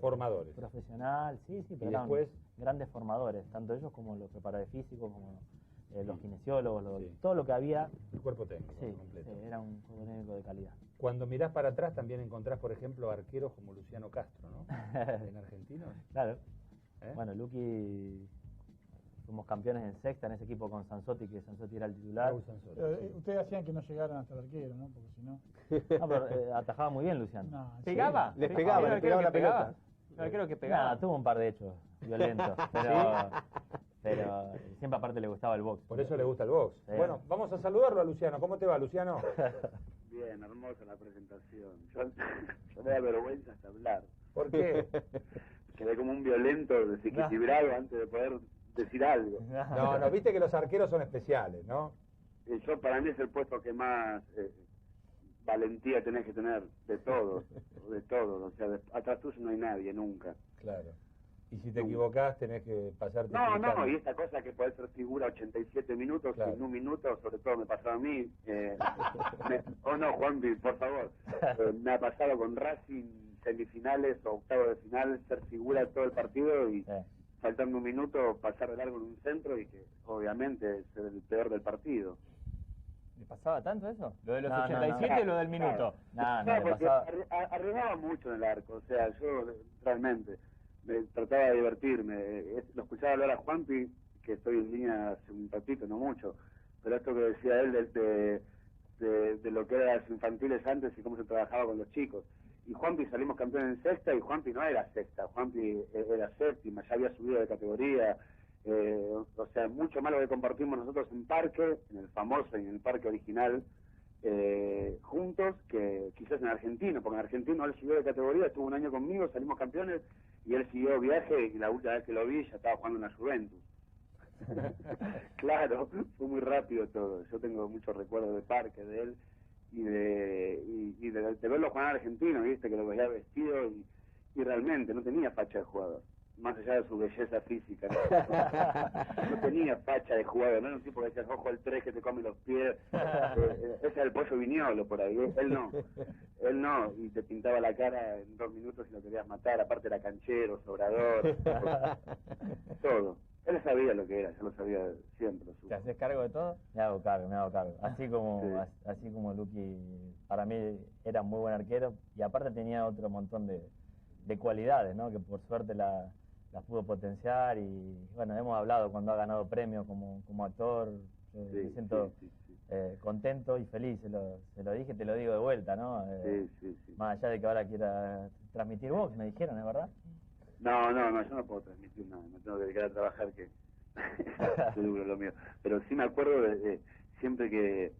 formadores profesional, sí, pero eran grandes formadores, tanto ellos como los preparadores físicos, como los kinesiólogos, todo lo que había. El cuerpo técnico completo. Sí, era un cuerpo técnico de calidad. Cuando mirás para atrás también encontrás, por ejemplo, arqueros como Luciano Castro, ¿no? En argentinos. Claro. Bueno, Luqui, fuimos campeones en sexta en ese equipo con Sansotti, que Sansotti era el titular. Ustedes hacían que no llegaran hasta el arquero, ¿no? Porque si no... No, pero atajaba muy bien Luciano. No, ¿Pegaba? Les pegaba la pelota. No, creo que pegaba. Nada, tuvo un par de hechos violentos, pero siempre aparte le gustaba el box. Por eso le gusta el box. Sí. Bueno, vamos a saludarlo a Luciano. ¿Cómo te va, Luciano? Bien, hermosa la presentación. Yo me da vergüenza hasta hablar. ¿Por qué? Quedé como un violento desequilibrado antes de poder decir algo. No, viste que los arqueros son especiales, ¿no? Yo, para mí es el puesto que más valentía tenés que tener de todos, o sea, atrás tuyo no hay nadie, nunca. Claro. Y si te equivocás tenés que pasarte... No, y esta cosa que podés ser figura 87 minutos, claro. En un minuto, sobre todo me pasaba a mí, no, Juanpi, por favor, me ha pasado con Racing, semifinales o octavos de final, ser figura todo el partido y faltando un minuto pasar de largo en un centro y que obviamente es el peor del partido. ¿Le pasaba tanto eso? ¿Lo de los 87 y lo del minuto? No, porque arriesgaba mucho en el arco, o sea, yo realmente trataba de divertirme. Lo escuchaba hablar a Juanpi, que estoy en línea hace un ratito, no mucho, pero esto que decía él de lo que eran las infantiles antes y cómo se trabajaba con los chicos. Y Juanpi salimos campeones en sexta y Juanpi no era sexta, Juanpi era séptima, ya había subido de categoría. O sea, mucho más lo que compartimos nosotros en Parque, en el famoso y en el Parque original, juntos, que quizás en Argentino, porque en Argentino él subió de categoría, estuvo un año conmigo, salimos campeones y él siguió viaje y la última vez que lo vi ya estaba jugando en la Juventus. Claro, fue muy rápido todo. Yo tengo muchos recuerdos de Parque, de él y de verlo jugar en Argentino, viste que lo veía vestido y realmente no tenía facha de jugador. Más allá de su belleza física, no tenía facha de jugador, no era un tipo que decía, ojo el 3 que te come los pies, ese era el Pollo Viñolo por ahí, él no, y te pintaba la cara en 2 minutos y lo querías matar, aparte era canchero, sobrador, todo. Él sabía lo que era, yo lo sabía siempre. ¿Te haces cargo de todo? Me hago cargo, así como Luqui, para mí era muy buen arquero y aparte tenía otro montón de cualidades, ¿no? Que por suerte las pudo potenciar y bueno, hemos hablado cuando ha ganado premios como actor, me siento contento y feliz, se lo dije, te lo digo de vuelta, ¿no? Más allá de que ahora quiera transmitir box, me dijeron, ¿es verdad? No, yo no puedo transmitir nada, me tengo que dedicar a trabajar, que es duro lo mío, pero sí me acuerdo de siempre que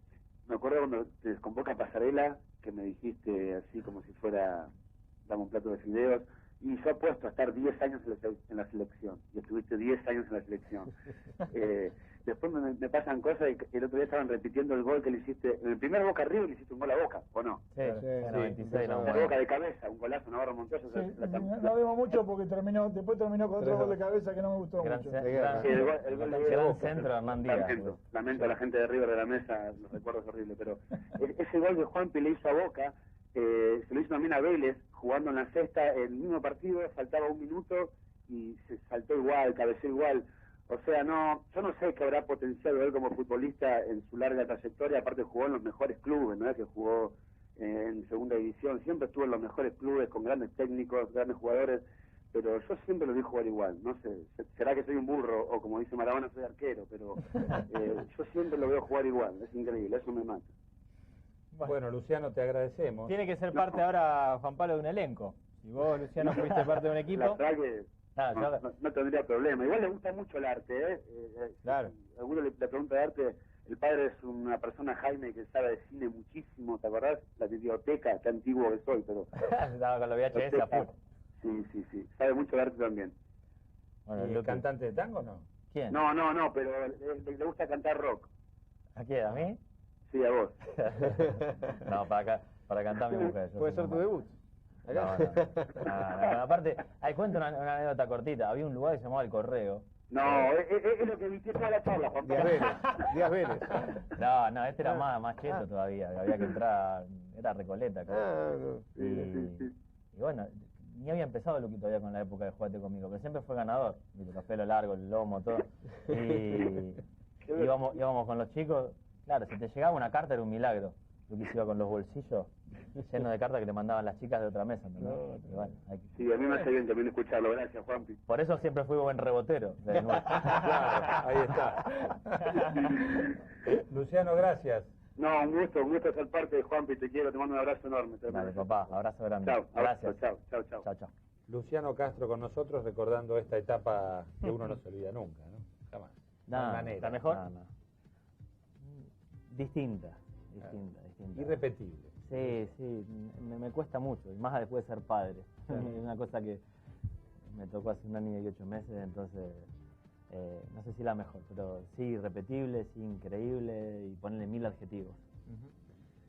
me acuerdo cuando te convoca Pasarela, que me dijiste así como si fuera, dame un plato de fideos, y yo apuesto a estar 10 años en la selección, y estuviste 10 años en la selección. Después me pasan cosas, y el otro día estaban repitiendo el gol que le hiciste, en el primer Boca River le hiciste un gol a Boca, ¿o no? Sí, en 96 no. De Boca de cabeza, un golazo, Navarro Montoya. No vimos mucho porque después terminó con otro gol de cabeza que no me gustó mucho. El gol de gran Boca. centro de Hernán Díaz. Lamento a la gente de River de la mesa, los recuerdos horribles, pero ese gol que Juanpi le hizo a Boca, se lo hizo también a Vélez, jugando en la sexta, el mismo partido, faltaba un minuto y se saltó igual, cabeceó igual. O sea, no, yo no sé qué habrá potenciado él como futbolista en su larga trayectoria, aparte jugó en los mejores clubes, no es que jugó en segunda división, siempre estuvo en los mejores clubes con grandes técnicos, grandes jugadores, pero yo siempre lo vi jugar igual, no sé, será que soy un burro o como dice Maradona soy arquero, pero yo siempre lo veo jugar igual, es increíble, eso me mata. Bueno, Luciano, te agradecemos. Tiene que ser parte ahora, Juan Pablo, de un elenco. Si vos, Luciano, fuiste parte de un equipo... La verdad que no tendría problema. Igual le gusta mucho el arte, ¿eh? Claro. Alguno le pregunta de arte, el padre es una persona, Jaime, que sabe de cine muchísimo, ¿te acordás? La biblioteca, qué antiguo que soy, pero... Estaba con los VHS a full. Sí, sabe mucho de arte también. Bueno, ¿el cantante de tango no? ¿Quién? No, pero le gusta cantar rock. ¿A quién? ¿A mí? Sí, a vos. No, para cantar mi mujer. ¿Puede ser tu debut? No. Aparte, ahí cuento una anécdota cortita. Había un lugar que se llamaba El Correo. No, es lo que viste toda la charla, Juan Pablo. Díaz Vélez. No, este era más cheto todavía. Había que entrar, era Recoleta. Y bueno, ni había empezado Luqui todavía con la época de Jugate Conmigo, pero siempre fue ganador. Viste, el pelo largo, el lomo, todo. Y íbamos con los chicos. Claro, si te llegaba una carta era un milagro. Luqui se iba con los bolsillos llenos de cartas que le mandaban las chicas de otra mesa. ¿No? Bueno, sí, a mí me hace bien también escucharlo. Gracias, Juanpi. Por eso siempre fui buen rebotero. Claro, ahí está. Luciano, gracias. No, un gusto ser parte de Juanpi. Te quiero, te mando un abrazo enorme. Dale, papá, abrazo grande. Chao, gracias. Chao. Luciano Castro con nosotros recordando esta etapa que uno no se olvida nunca, ¿no? Jamás. No, ¿está mejor? No. Distinta. Irrepetible. Sí, me cuesta mucho, y más después de ser padre. Es una cosa que me tocó hace 1 año y 8 meses, entonces no sé si la mejor, pero sí irrepetible, sí increíble y ponerle 1000 adjetivos.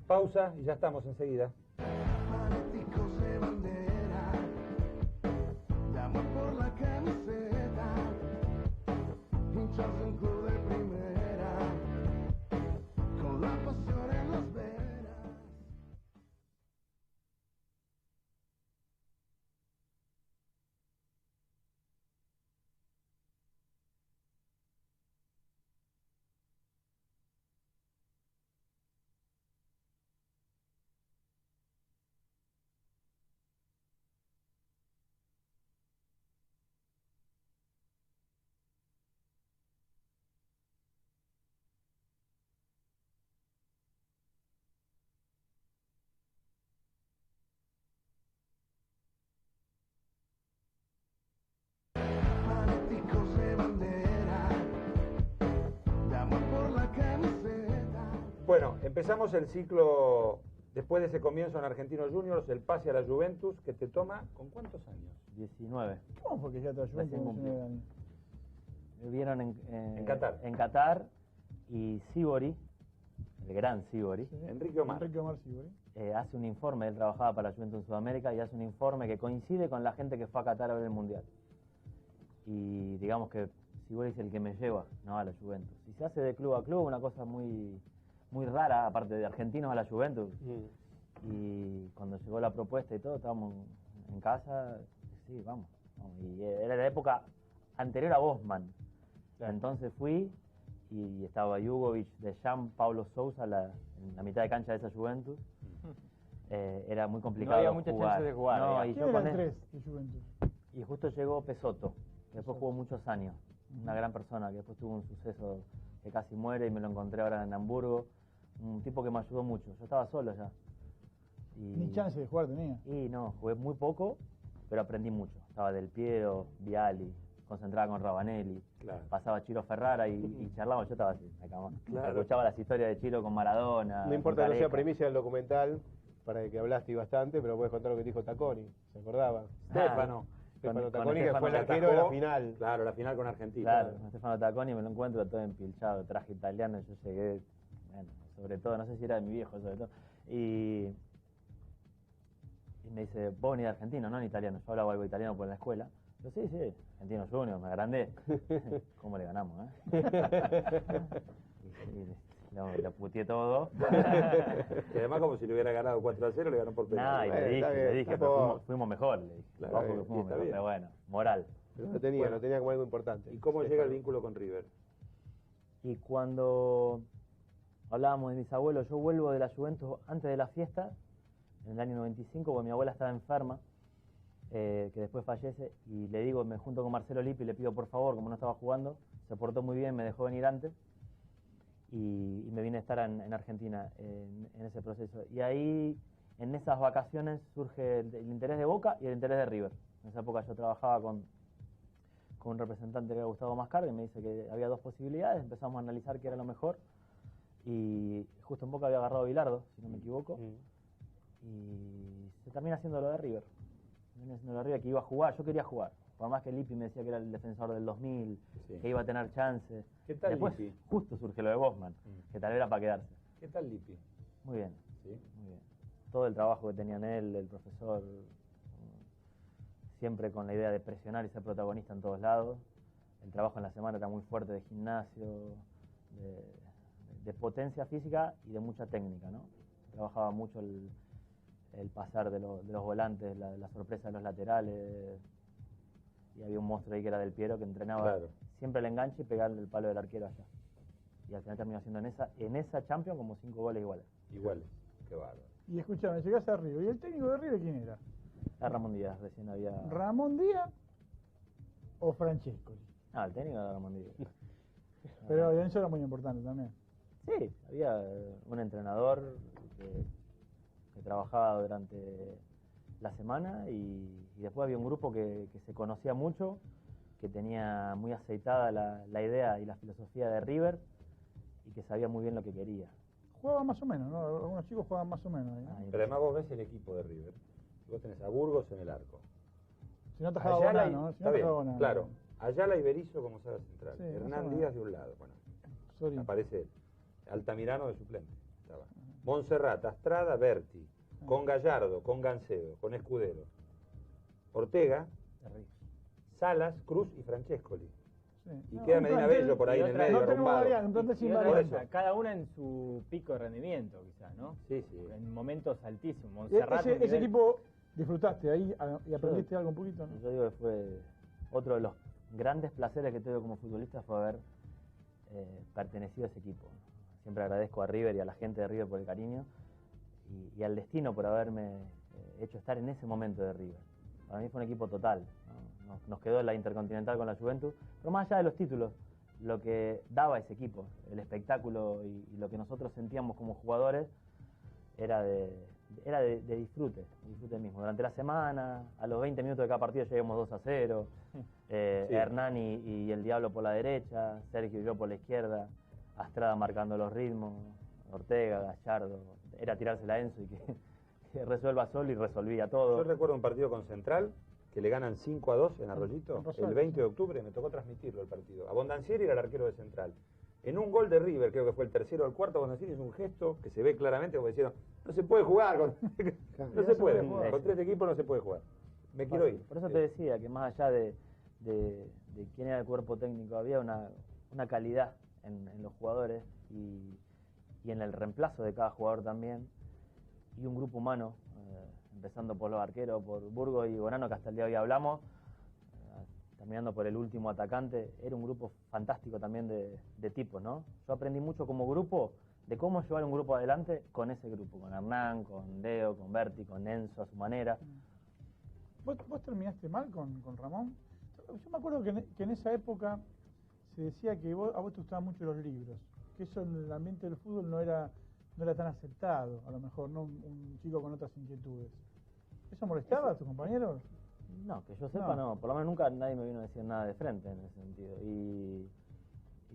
Pausa y ya estamos enseguida. Fanáticos de bandera, llaman por la camiseta, hinchas de un club de primera, con la pasión en las venas. Bueno, empezamos el ciclo, después de ese comienzo en Argentinos Juniors, el pase a la Juventus, que te toma, ¿con cuántos años? 19. ¿Cómo fue que ya te Juventus? Me vieron en Qatar. En Qatar, y Sibori, el gran Sibori. Sí. Enrique Omar Sibori. Hace un informe, él trabajaba para la Juventus en Sudamérica, y hace un informe que coincide con la gente que fue a Qatar a ver el Mundial. Y digamos que Sibori es el que me lleva, ¿no?, a la Juventus. Y se hace de club a club, una cosa muy rara, aparte de argentinos a la Juventus. Y cuando llegó la propuesta y todo, estábamos en casa, sí, vamos. Y era la época anterior a Bosman. Entonces fui y estaba Jugovic, Deschamps, Paulo Sousa en la mitad de cancha de esa Juventus. Era muy complicado. No había muchas chances de jugar. No, y yo con él. Y justo llegó Pesotto, que después jugó muchos años. Una gran persona, que después tuvo un suceso que casi muere y me lo encontré ahora en Hamburgo. Un tipo que me ayudó mucho. Yo estaba solo ya. Ni chance de jugar tenía. Y no, jugué muy poco, pero aprendí mucho. Estaba Del Piero, Viali, concentraba con Ravanelli, pasaba Chiro Ferrara y charlábamos, yo estaba así, en la cama. Claro. Escuchaba las historias de Chiro con Maradona. No importa con que no sea Careca. primicia del documental, para el que hablaste bastante, pero puedes contar lo que dijo Taconi, ¿se acordaba? Stefano. Stefano Con Taconi, que Stefano fue el Taconi. arquero de la final. Claro, la final con Argentina. Claro, con Stefano Taconi me lo encuentro todo empilchado, traje italiano, yo llegué, bueno, sobre todo, no sé si era de mi viejo, sobre todo, y me dice, vos venís de argentino, no en italiano, yo hablaba algo italiano por la escuela. Yo, sí, argentino junior, me agrandé. ¿Cómo le ganamos, le puteé todo. Y además como si le hubiera ganado 4-0, le ganó por penal. Nah, y le dije, pero fuimos mejor, le dije. Claro, Ojo que fuimos mejor, pero bueno, moral. Pero lo tenía como algo importante. ¿Y cómo llega el vínculo con River? Y cuando hablábamos de mis abuelos, yo vuelvo de la Juventus antes de la fiesta, en el año 95, porque mi abuela estaba enferma, que después fallece, y le digo, me junto con Marcelo Lippi y le pido por favor, como no estaba jugando, se portó muy bien, me dejó venir antes, y me vine a estar en Argentina en ese proceso. Y ahí, en esas vacaciones, surge el interés de Boca y el interés de River. En esa época yo trabajaba con un representante que era Gustavo Mascardi, y me dice que había dos posibilidades, empezamos a analizar qué era lo mejor, y justo en Boca había agarrado a Bilardo, si no me equivoco, y se termina haciendo lo de River. Que iba a jugar, yo quería jugar, por más que Lippi me decía que era el defensor del 2000, que iba a tener chances. ¿Qué tal Después, Lippi? justo surge lo de Bosman, que tal vez era para quedarse. ¿Qué tal Lippi? Muy bien, ¿Sí? muy bien. Todo el trabajo que tenía en él, el profesor, siempre con la idea de presionar y ser protagonista en todos lados. El trabajo en la semana era muy fuerte, de gimnasio, de potencia física y de mucha técnica, ¿no? Trabajaba mucho el pasar de los volantes, la sorpresa de los laterales, y había un monstruo ahí que era Del Piero, que entrenaba siempre el enganche y pegarle el palo del arquero allá. Y al final terminó haciendo en esa Champions como 5 goles iguales. Iguales, qué bárbaro. Y escuchame, llegaste a River. ¿Y el técnico de River quién era? Era Ramón Díaz, recién había... ¿Ramón Díaz o Francesco? Ah, el técnico era Ramón Díaz. Pero eso era muy importante también. Sí, había un entrenador que trabajaba durante la semana y después había un grupo que se conocía mucho, que tenía muy aceitada la idea y la filosofía de River y que sabía muy bien lo que quería. Jugaban más o menos, ¿no? Algunos chicos jugaban más o menos. ¿no? Pero además vos ves el equipo de River. Vos tenés a Burgos en el arco. Si no atajaba Ayala Bonano, ¿no? Si no está bien, atajaba Bonano. claro. Ayala y Berizzo como saga central. Sí, Hernán más o menos. Díaz de un lado. Bueno, Sorín. aparece él. Altamirano de suplente. Estaba. Montserrat, Astrada, Berti. Con Gallardo, con Gancedo, con Escudero. Ortega, Salas, Cruz y Francescoli. Y No, queda un Medina plantel- Bello por ahí y en el otra- medio, no tenemos arrumbado. variante, un plantel sin Y otra variante. cosa, cada una en su pico de rendimiento, quizás, ¿no? Sí, sí. En momentos altísimos. Montserrat, un Ese nivel- equipo disfrutaste ahí y aprendiste algo un poquito, ¿no? Yo digo que fue otro de los grandes placeres que tuve como futbolista fue haber pertenecido a ese equipo. Siempre agradezco a River y a la gente de River por el cariño y al destino por haberme hecho estar en ese momento de River. Para mí fue un equipo total, ¿no? Nos quedó la Intercontinental con la Juventus, pero más allá de los títulos, lo que daba ese equipo, el espectáculo y lo que nosotros sentíamos como jugadores era de disfrute mismo. Durante la semana, a los 20 minutos de cada partido llegamos 2-0, Sí. Hernán y el Diablo por la derecha, Sergio y yo por la izquierda, Astrada marcando los ritmos, Ortega, Gallardo, era tirársela a Enzo y que resuelva solo y resolvía todo. Yo recuerdo un partido con Central que le ganan 5-2 en Arroyito, En Rosario, el 20 de octubre, me tocó transmitirlo el partido. Abondancieri era el arquero de Central. En un gol de River, creo que fue el tercero o el cuarto, Abondancieri hizo un gesto que se ve claramente como diciendo, no se puede jugar, no se puede jugar, con 3 equipos no se puede jugar. Me quiero ir. Por eso te decía que más allá de quién era el cuerpo técnico, había una calidad en los jugadores y en el reemplazo de cada jugador también, y un grupo humano, empezando por los arqueros, por Burgos y Bonano, que hasta el día de hoy hablamos, terminando por el último atacante. Era un grupo fantástico también de tipos, ¿no? Yo aprendí mucho como grupo de cómo llevar un grupo adelante con ese grupo, con Hernán, con Leo, con Berti, con Enzo a su manera. ¿Vos terminaste mal con Ramón? Yo me acuerdo que en esa época se decía que a vos te gustaban mucho los libros, que eso en el ambiente del fútbol no era tan aceptado, a lo mejor, ¿no? Un chico con otras inquietudes. ¿Eso molestaba a tus compañeros? No, que yo sepa no. Por lo menos nunca nadie me vino a decir nada de frente en ese sentido. Y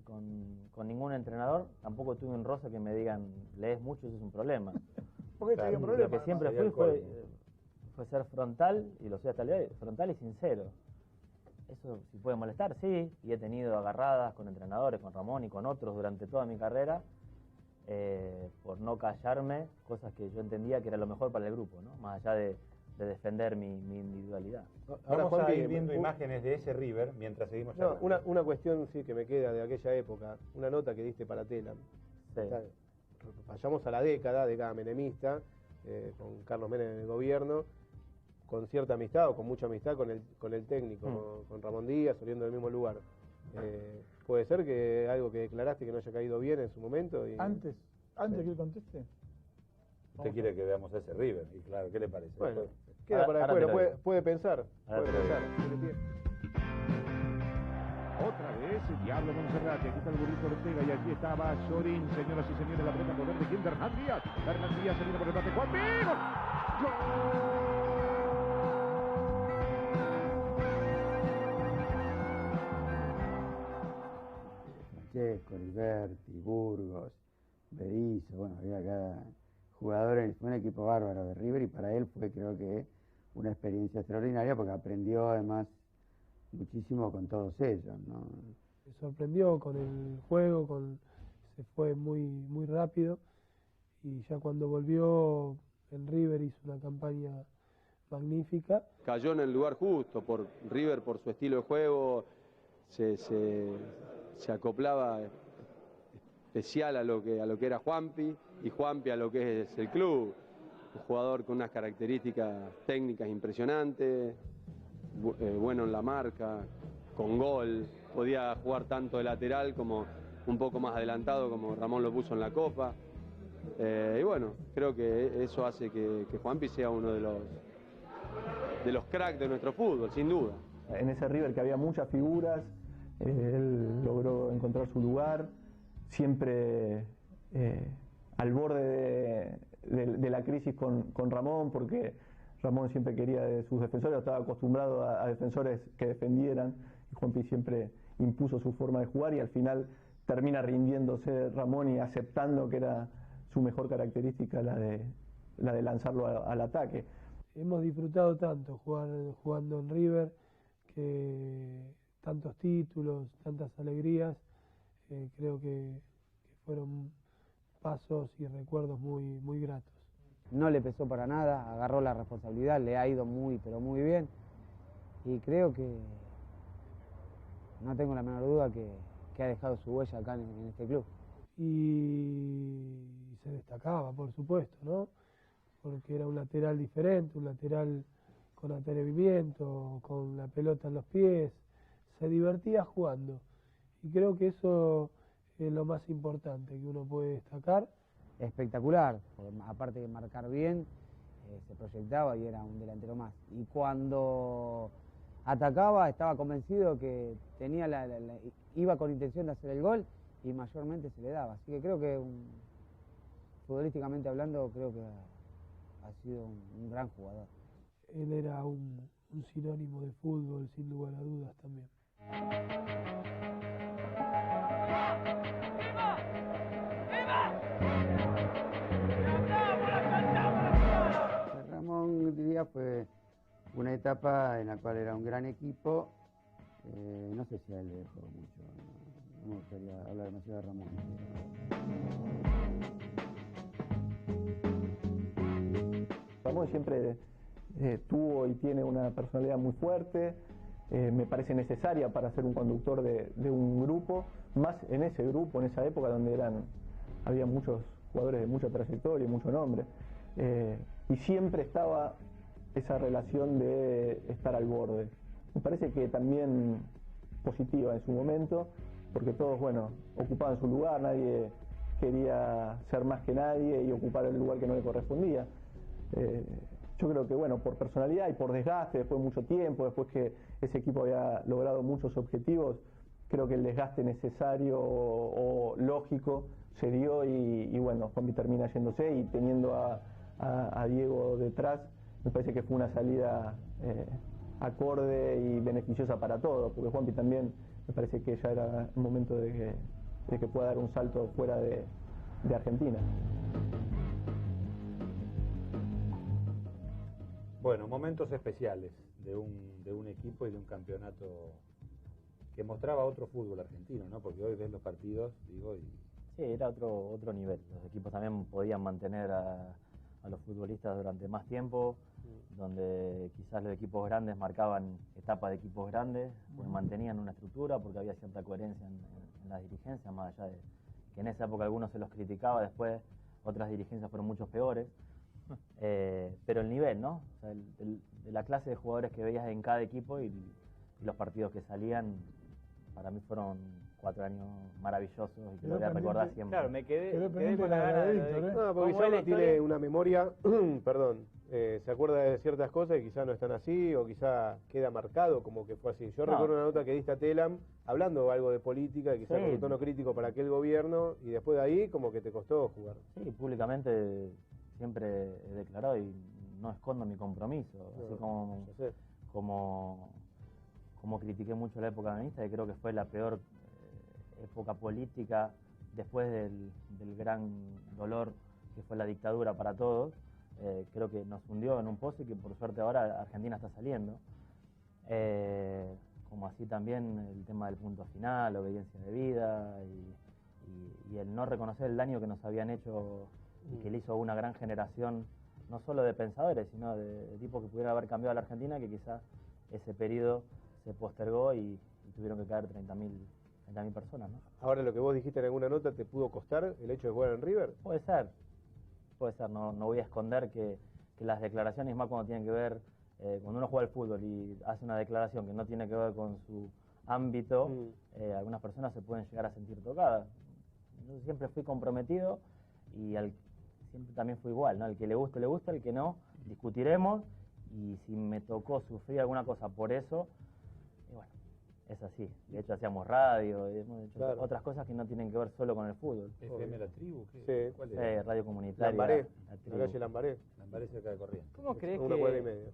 con ningún entrenador tampoco tuve un roce que me digan, lees mucho, eso es un problema. ¿Por qué tenía un problema? Lo que siempre fui fue ser frontal, y lo soy hasta el día de hoy, frontal y sincero. Eso si puede molestar, sí, y he tenido agarradas con entrenadores, con Ramón y con otros durante toda mi carrera, por no callarme cosas que yo entendía que era lo mejor para el grupo, ¿no? Más allá de defender mi individualidad. Vamos a ir viendo imágenes de ese River mientras seguimos charlando. Una cuestión sí que me queda de aquella época, una nota que diste para Tela. Sí. Vayamos a la década menemista, con Carlos Menem en el gobierno, con cierta amistad o con mucha amistad con el técnico, con Ramón Díaz, saliendo del mismo lugar. ¿Puede ser que algo que declaraste que no haya caído bien en su momento? Antes que él conteste. Usted quiere que veamos ese River, y claro, ¿qué le parece? Bueno, queda para después, puede pensar. Otra vez, el Diablo Monserrate, aquí está el burrito Ortega y aquí estaba Sorín, señoras y señores, la pelota poder de quién, de Hernán Díaz. Hernán Díaz se viene por el bate, Juan Vigo. Francesco, Liberti, Burgos, Berizzo, bueno, había cada jugador, fue un equipo bárbaro de River y para él fue, creo que, una experiencia extraordinaria porque aprendió además muchísimo con todos ellos, ¿no? Me sorprendió con el juego, se fue muy rápido y ya cuando volvió en River hizo una campaña magnífica. Cayó en el lugar justo, por River, por su estilo de juego, se acoplaba especial a lo que era Juanpi y Juanpi a lo que es el club. Un jugador con unas características técnicas impresionantes, bueno en la marca, con gol, podía jugar tanto de lateral como un poco más adelantado como Ramón lo puso en la Copa. Y bueno, creo que eso hace que Juanpi sea uno de los cracks de nuestro fútbol, sin duda. En ese River que había muchas figuras, él logró encontrar su lugar, siempre al borde de la crisis con Ramón, porque Ramón siempre quería de sus defensores, estaba acostumbrado a defensores que defendieran, y Juanpi siempre impuso su forma de jugar y al final termina rindiéndose Ramón y aceptando que era su mejor característica la de lanzarlo al ataque. Hemos disfrutado tanto jugando en River, que tantos títulos, tantas alegrías, creo que fueron pasos y recuerdos muy gratos. No le pesó para nada, agarró la responsabilidad, le ha ido pero muy bien. Y creo que no tengo la menor duda que ha dejado su huella acá en este club. Y se destacaba, por supuesto, ¿no? Porque era un lateral diferente, un lateral con atrevimiento, con la pelota en los pies, se divertía jugando. Y creo que eso es lo más importante que uno puede destacar. Espectacular, aparte de marcar bien, se proyectaba y era un delantero más. Y cuando atacaba estaba convencido que iba con intención de hacer el gol y mayormente se le daba. Así que creo que, futbolísticamente hablando, creo que ha sido un gran jugador. Él era un sinónimo de fútbol, sin lugar a dudas también. Ramón, diría, fue una etapa en la cual era un gran equipo. No sé si a él le dejó mucho, no me gustaría hablar demasiado de Ramón. Ramón siempre tuvo y tiene una personalidad muy fuerte, me parece necesaria para ser un conductor de un grupo, más en ese grupo, en esa época donde había muchos jugadores de mucha trayectoria y mucho nombre, y siempre estaba esa relación de estar al borde. Me parece que también positiva en su momento, porque todos, bueno, ocupaban su lugar, nadie quería ser más que nadie y ocupar el lugar que no le correspondía. Yo creo que, bueno, por personalidad y por desgaste, después de mucho tiempo, después que ese equipo había logrado muchos objetivos, creo que el desgaste necesario o lógico se dio y bueno, Juanpi termina yéndose y teniendo a Diego detrás, me parece que fue una salida acorde y beneficiosa para todos, porque Juanpi también me parece que ya era el momento de que pueda dar un salto fuera de Argentina. Bueno, momentos especiales de un equipo y de un campeonato que mostraba otro fútbol argentino, ¿no? Porque hoy ves los partidos, digo, y... Sí, era otro nivel. Los equipos también podían mantener a los futbolistas durante más tiempo, donde quizás los equipos grandes marcaban etapas de equipos grandes, pues mantenían una estructura porque había cierta coherencia en las dirigencias, más allá de que en esa época algunos se los criticaba, después otras dirigencias fueron mucho peores. Pero el nivel, ¿no? O sea, de la clase de jugadores que veías en cada equipo y los partidos que salían, para mí fueron 4 años maravillosos y que lo voy a recordar siempre. Claro, me quedé con la gana de... No, porque ya uno tiene una memoria, perdón, se acuerda de ciertas cosas y quizás no están así, o quizás queda marcado como que fue así. Yo recuerdo una nota que diste a Telam, hablando algo de política, y quizás con un tono crítico para aquel gobierno, y después de ahí como que te costó jugar. Sí, públicamente siempre he declarado y no escondo mi compromiso, así como critiqué mucho la época menemista, y creo que fue la peor época política después del gran dolor que fue la dictadura para todos. Creo que nos hundió en un pozo y que por suerte ahora Argentina está saliendo. Como así también el tema del punto final, la obediencia de vida y el no reconocer el daño que nos habían hecho y que le hizo a una gran generación, no solo de pensadores, sino de tipos que pudieran haber cambiado a la Argentina, que quizás ese periodo se postergó y tuvieron que caer 30.000 personas, ¿no? Ahora, lo que vos dijiste en alguna nota, ¿te pudo costar el hecho de jugar en River? Puede ser, no voy a esconder que las declaraciones, más cuando tienen que ver, cuando uno juega al fútbol y hace una declaración que no tiene que ver con su ámbito, algunas personas se pueden llegar a sentir tocadas. Yo siempre fui comprometido y siempre también fui igual, ¿no? El que le gusta, el que no, discutiremos, y si me tocó sufrir alguna cosa por eso, bueno, es así. De hecho, hacíamos radio, hemos hecho otras cosas que no tienen que ver solo con el fútbol. ¿FM La Tribu? Sí. ¿Cuál era? Radio comunitaria. Lambaré, La la calle Lambaré. Lambaré cerca de Corrientes.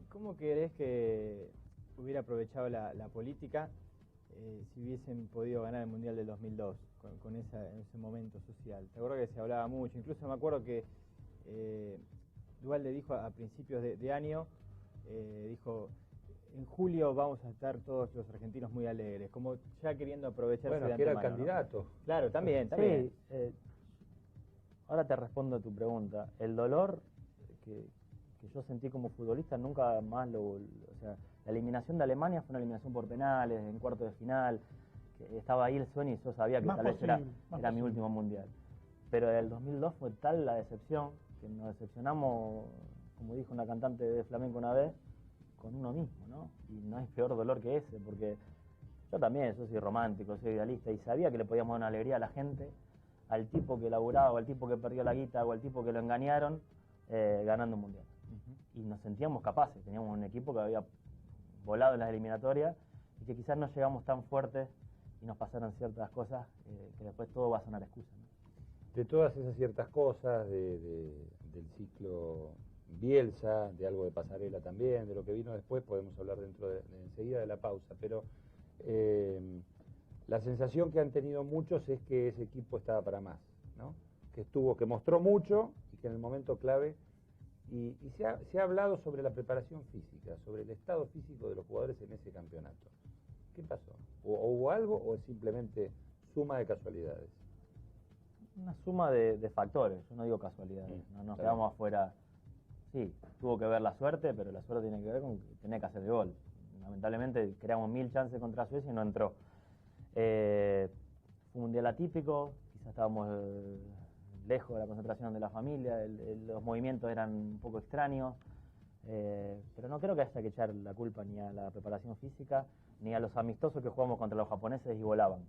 ¿Cómo crees que hubiera aprovechado la política si hubiesen podido ganar el Mundial del 2002 con ese momento social? Te acuerdo que se hablaba mucho, incluso me acuerdo que Duhalde dijo a principios de año, dijo, en julio vamos a estar todos los argentinos muy alegres, como ya queriendo aprovecharse de que era antemano, candidato. ¿no? Claro, también. Sí, ahora te respondo a tu pregunta. El dolor que yo sentí como futbolista nunca más o sea, la eliminación de Alemania fue una eliminación por penales, en cuarto de final, que estaba ahí el sueño y yo sabía que tal vez era mi último mundial. Pero el 2002 fue tal la decepción que nos decepcionamos, como dijo una cantante de flamenco una vez, con uno mismo, ¿no? Y no hay peor dolor que ese, porque yo también, yo soy romántico, soy idealista, y sabía que le podíamos dar una alegría a la gente, al tipo que laburaba, o al tipo que perdió la guita, o al tipo que lo engañaron, ganando un mundial. Y nos sentíamos capaces, teníamos un equipo que había volado en las eliminatorias, y que quizás no llegamos tan fuertes y nos pasaron ciertas cosas que después todo va a sonar excusa, ¿no? De todas esas ciertas cosas, del ciclo Bielsa, de algo de Pasarela también, de lo que vino después, podemos hablar enseguida de la pausa, pero la sensación que han tenido muchos es que ese equipo estaba para más, ¿no? Que mostró mucho y que en el momento clave, y se ha hablado sobre la preparación física, sobre el estado físico de los jugadores en ese campeonato. ¿Qué pasó? ¿O hubo algo o es simplemente suma de casualidades? Una suma de factores, yo no digo casualidades, no nos quedamos afuera. Sí, tuvo que ver la suerte, pero la suerte tiene que ver con que tenía que hacer el gol. Lamentablemente creamos 1000 chances contra Suecia y no entró. Fue un mundial atípico, quizás estábamos lejos de la concentración de la familia, los movimientos eran un poco extraños, pero no creo que haya que echar la culpa ni a la preparación física, ni a los amistosos que jugamos contra los japoneses y volaban.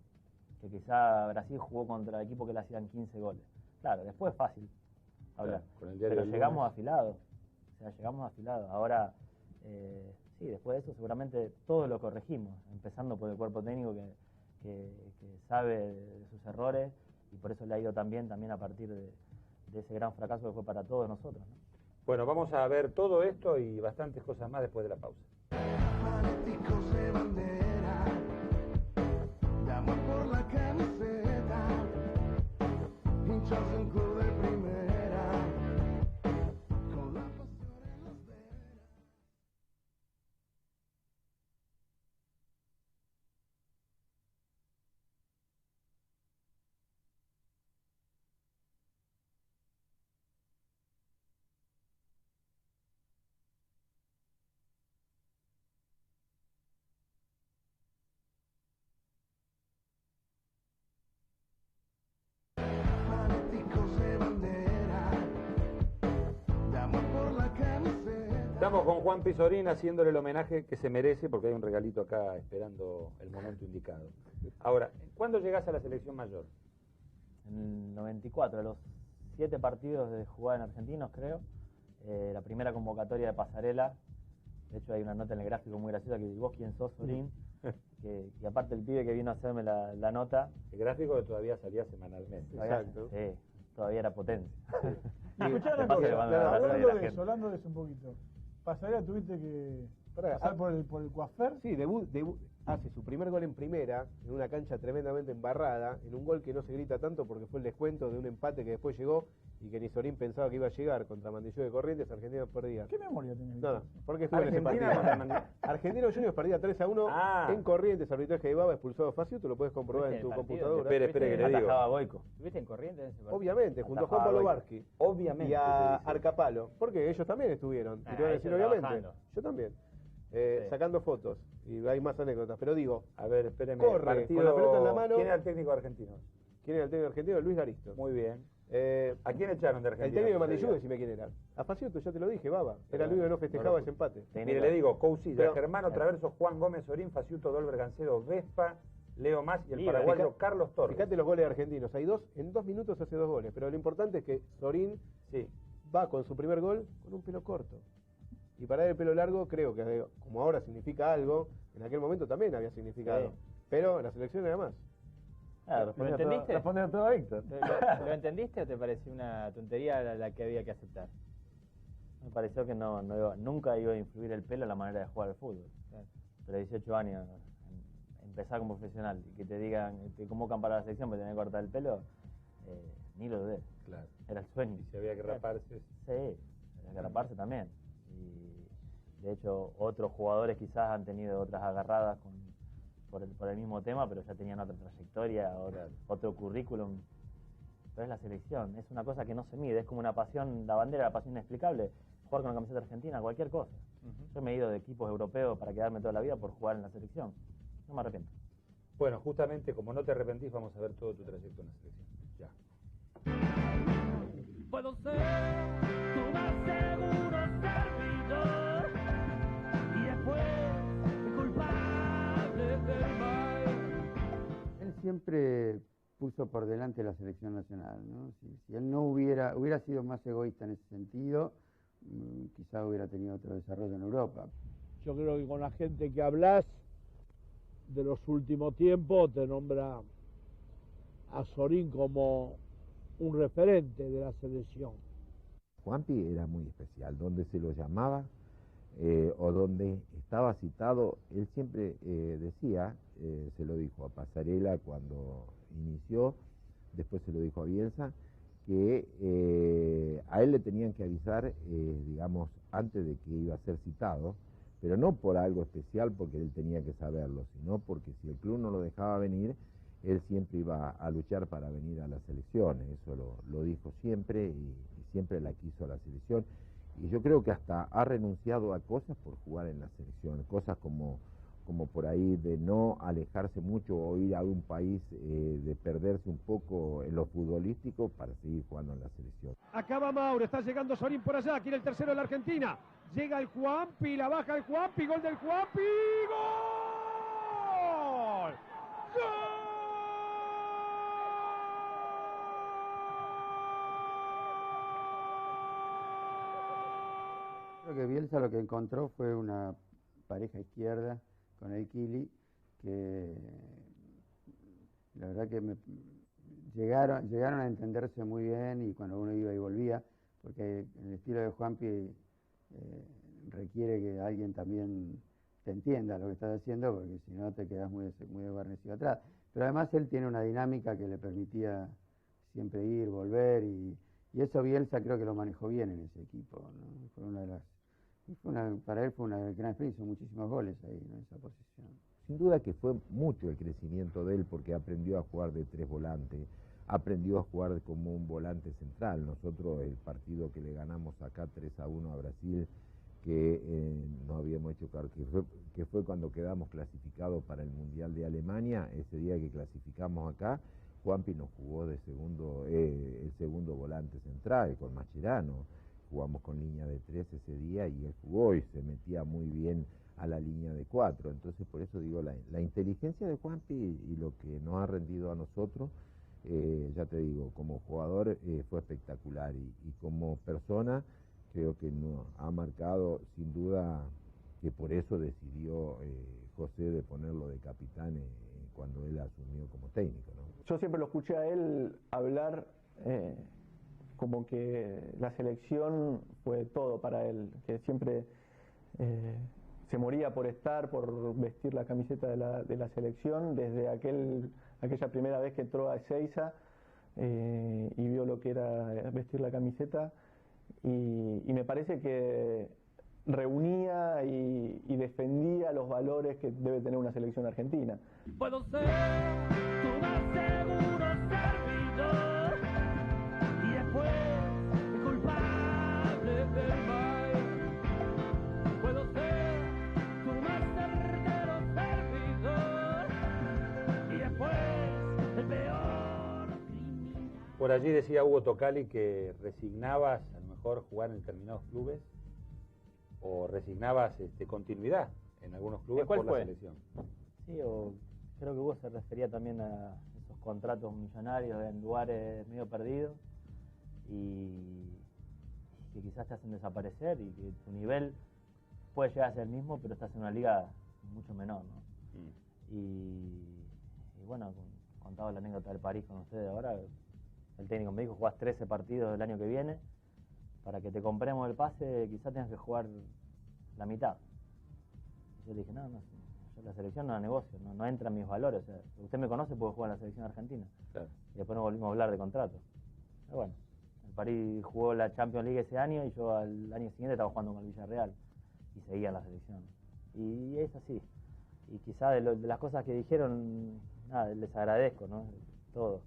Que quizá Brasil jugó contra el equipo que le hacían 15 goles. Claro, después es fácil hablar, pero llegamos afilados. O sea, llegamos afilados. Ahora, sí, después de eso seguramente todo lo corregimos, empezando por el cuerpo técnico que sabe de sus errores, y por eso le ha ido tan bien también a partir de ese gran fracaso que fue para todos nosotros, ¿no? Bueno, vamos a ver todo esto y bastantes cosas más después de la pausa. fanáticos de bandera, de amor por la camiseta, hinchas de un club de primera, con la pasión en las venas. Fanáticos de bandera, de amor por la camiseta. Estamos con Juan Pizorín haciéndole el homenaje que se merece porque hay un regalito acá esperando el momento indicado. Ahora, ¿cuándo llegás a la selección mayor? En el 94, a los 7 partidos de jugar en Argentinos, creo. La primera convocatoria de pasarela. De hecho, hay una nota en el gráfico muy graciosa que dice, ¿vos quién sos, Sorín? Y aparte el pibe que vino a hacerme la nota. El gráfico que todavía salía semanalmente. Exacto. Sí, todavía era potente. Y escuchá una Pasa que cosa, van a la hablando la de gente. eso, hablando de eso un poquito. Pasarela tuviste que pasar por el coafer. Sí, hace su primer gol en primera, en una cancha tremendamente embarrada, en un gol que no se grita tanto porque fue el descuento de un empate que después llegó y que ni Sorín pensaba que iba a llegar contra Mandillú de Corrientes, Argentina perdía. ¿Qué memoria tenés? No, porque estuve en ese partido. Argentinos Juniors perdía 3-1 en Corrientes, arbitraje de Baba, expulsado a Facio, tú lo puedes comprobar en tu computadora. Espere que le digo. Atajaba a Goico. ¿Estuviste en Corrientes en ese partido? Obviamente, junto a Juan Atajaba Pablo a Barqui. Obviamente. Y a Arcapalo. Porque ellos también estuvieron. Y te van a decir, ellos obviamente. trabajando. Yo también. Sacando fotos. Y hay más anécdotas. Pero digo, A ver, espéreme. corre Partido- con la pelota en la mano. ¿Quién era el técnico argentino? ¿Quién era el técnico argentino? Luis Garisto. Muy bien. Eh, ¿A quién echaron de Argentina? el técnico de ese Mandillú, día? decime quién era. A Faciuto, ya te lo dije, Baba. Era el Pero único que no no festejaba lo ese empate. Mire, le digo, Cousilla, Pero- Germano Traverso, Juan Gómez, Sorín, Faciuto, Dolber, Gancedo, Vespa, Leo Más y el Libre. paraguayo Fija- Carlos Torres. Fíjate los goles argentinos. Hay dos, en 2 minutos hace 2 goles. Pero lo importante es que Sorín va con su primer gol con un pelo corto. Y para él el pelo largo, creo que como ahora significa algo, en aquel momento también había significado. Sí. Pero en la selección era más. ¿Lo entendiste? Respondió todo Víctor. ¿Lo entendiste o te pareció una tontería la que había que aceptar? Me pareció que nunca iba a influir el pelo en la manera de jugar al fútbol. Pero a 18 años, empezar como profesional y que te digan, te convocan para la selección, pero tenés que cortar el pelo, ni lo dudé. Claro. Era el sueño. Y si había que raparse. Sí, había que raparse también. Y de hecho, otros jugadores quizás han tenido otras agarradas por el mismo tema, pero ya tenían otra trayectoria, otro currículum. Pero es la selección, es una cosa que no se mide, es como una pasión, la bandera, la pasión inexplicable, jugar con la camiseta argentina, cualquier cosa. Yo me he ido de equipos europeos para quedarme toda la vida por jugar en la selección. No me arrepiento. Bueno, justamente como no te arrepentís, vamos a ver todo tu trayecto en la selección. Ya. Puedo ser tu más seguro servidor y después el culpable del mal. Él siempre puso por delante la selección nacional, ¿no? Si él no hubiera sido más egoísta en ese sentido, quizá hubiera tenido otro desarrollo en Europa. Yo creo que con la gente que hablas de los últimos tiempos te nombra a Sorín como un referente de la selección. Juanpi era muy especial, donde se lo llamaba o donde estaba citado, él siempre decía, se lo dijo a Pasarela cuando inició, después se lo dijo a Bielsa, que a él le tenían que avisar, digamos, antes de que iba a ser citado, pero no por algo especial porque él tenía que saberlo, sino porque si el club no lo dejaba venir, él siempre iba a luchar para venir a las selecciones, eso lo dijo siempre y siempre la quiso a la selección. Y yo creo que hasta ha renunciado a cosas por jugar en la selección, cosas como por ahí de no alejarse mucho o ir a un país, de perderse un poco en lo futbolístico para seguir jugando en la selección. Acaba Mauro, está llegando Sorín por allá, quiere el tercero de la Argentina. Llega el Juanpi, la baja el Juanpi, gol del Juanpi, ¡gol! Creo que Bielsa lo que encontró fue una pareja izquierda con el Kili, que la verdad que llegaron a entenderse muy bien y cuando uno iba y volvía, porque el estilo de Juanpi requiere que alguien también te entienda lo que estás haciendo, porque si no te quedas muy desguarnecido atrás. Pero además él tiene una dinámica que le permitía siempre ir, volver, y eso Bielsa creo que lo manejó bien en ese equipo, ¿no? Para él fue una gran experiencia, hizo muchísimos goles ahí, ¿no? En esa posición. Sin duda que fue mucho el crecimiento de él, porque aprendió a jugar de 3 volantes, aprendió a jugar como un volante central. Nosotros el partido que le ganamos acá 3-1 a Brasil, que no habíamos hecho, que fue cuando quedamos clasificados para el Mundial de Alemania, ese día que clasificamos acá, Juanpi nos jugó de el segundo volante central con Mascherano. Jugamos con línea de 3 ese día y él jugó y se metía muy bien a la línea de 4. Entonces, por eso digo, la inteligencia de Juanpi y lo que nos ha rendido a nosotros, ya te digo, como jugador fue espectacular, y como persona creo que nos ha marcado, sin duda, que por eso decidió José de ponerlo de capitán cuando él asumió como técnico, ¿no? Yo siempre lo escuché a él hablar como que la selección fue todo para él, que siempre se moría por vestir la camiseta de la selección, desde aquella primera vez que entró a Ezeiza y vio lo que era vestir la camiseta, y me parece que reunía y defendía los valores que debe tener una selección argentina. Puedo ser tu más seguro servidor y después el culpable del mal. Puedo ser tu más certero servidor y después el peor criminal. Por allí decía Hugo Tocali que resignabas a lo mejor jugar en determinados clubes, o resignabas continuidad en algunos clubes por la selección. Sí, o creo que Hugo se refería también a esos contratos millonarios en lugares medio perdidos y que quizás te hacen desaparecer y que tu nivel puede llegar a ser el mismo, pero estás en una liga mucho menor, ¿no? Y bueno, contaba la anécdota del París con ustedes ahora, el técnico me dijo, jugás 13 partidos el año que viene, para que te compremos el pase quizás tengas que jugar la mitad. Yo le dije, no, yo la selección no la negocio, no entra en mis valores. O sea, usted me conoce porque juego en la selección argentina. Claro. Y después nos volvimos a hablar de contrato. Pero bueno, el París jugó la Champions League ese año y yo al año siguiente estaba jugando con el Villarreal y seguía en la selección. Y es así. Y quizás de las cosas que dijeron, nada, les agradezco, ¿no? Todo.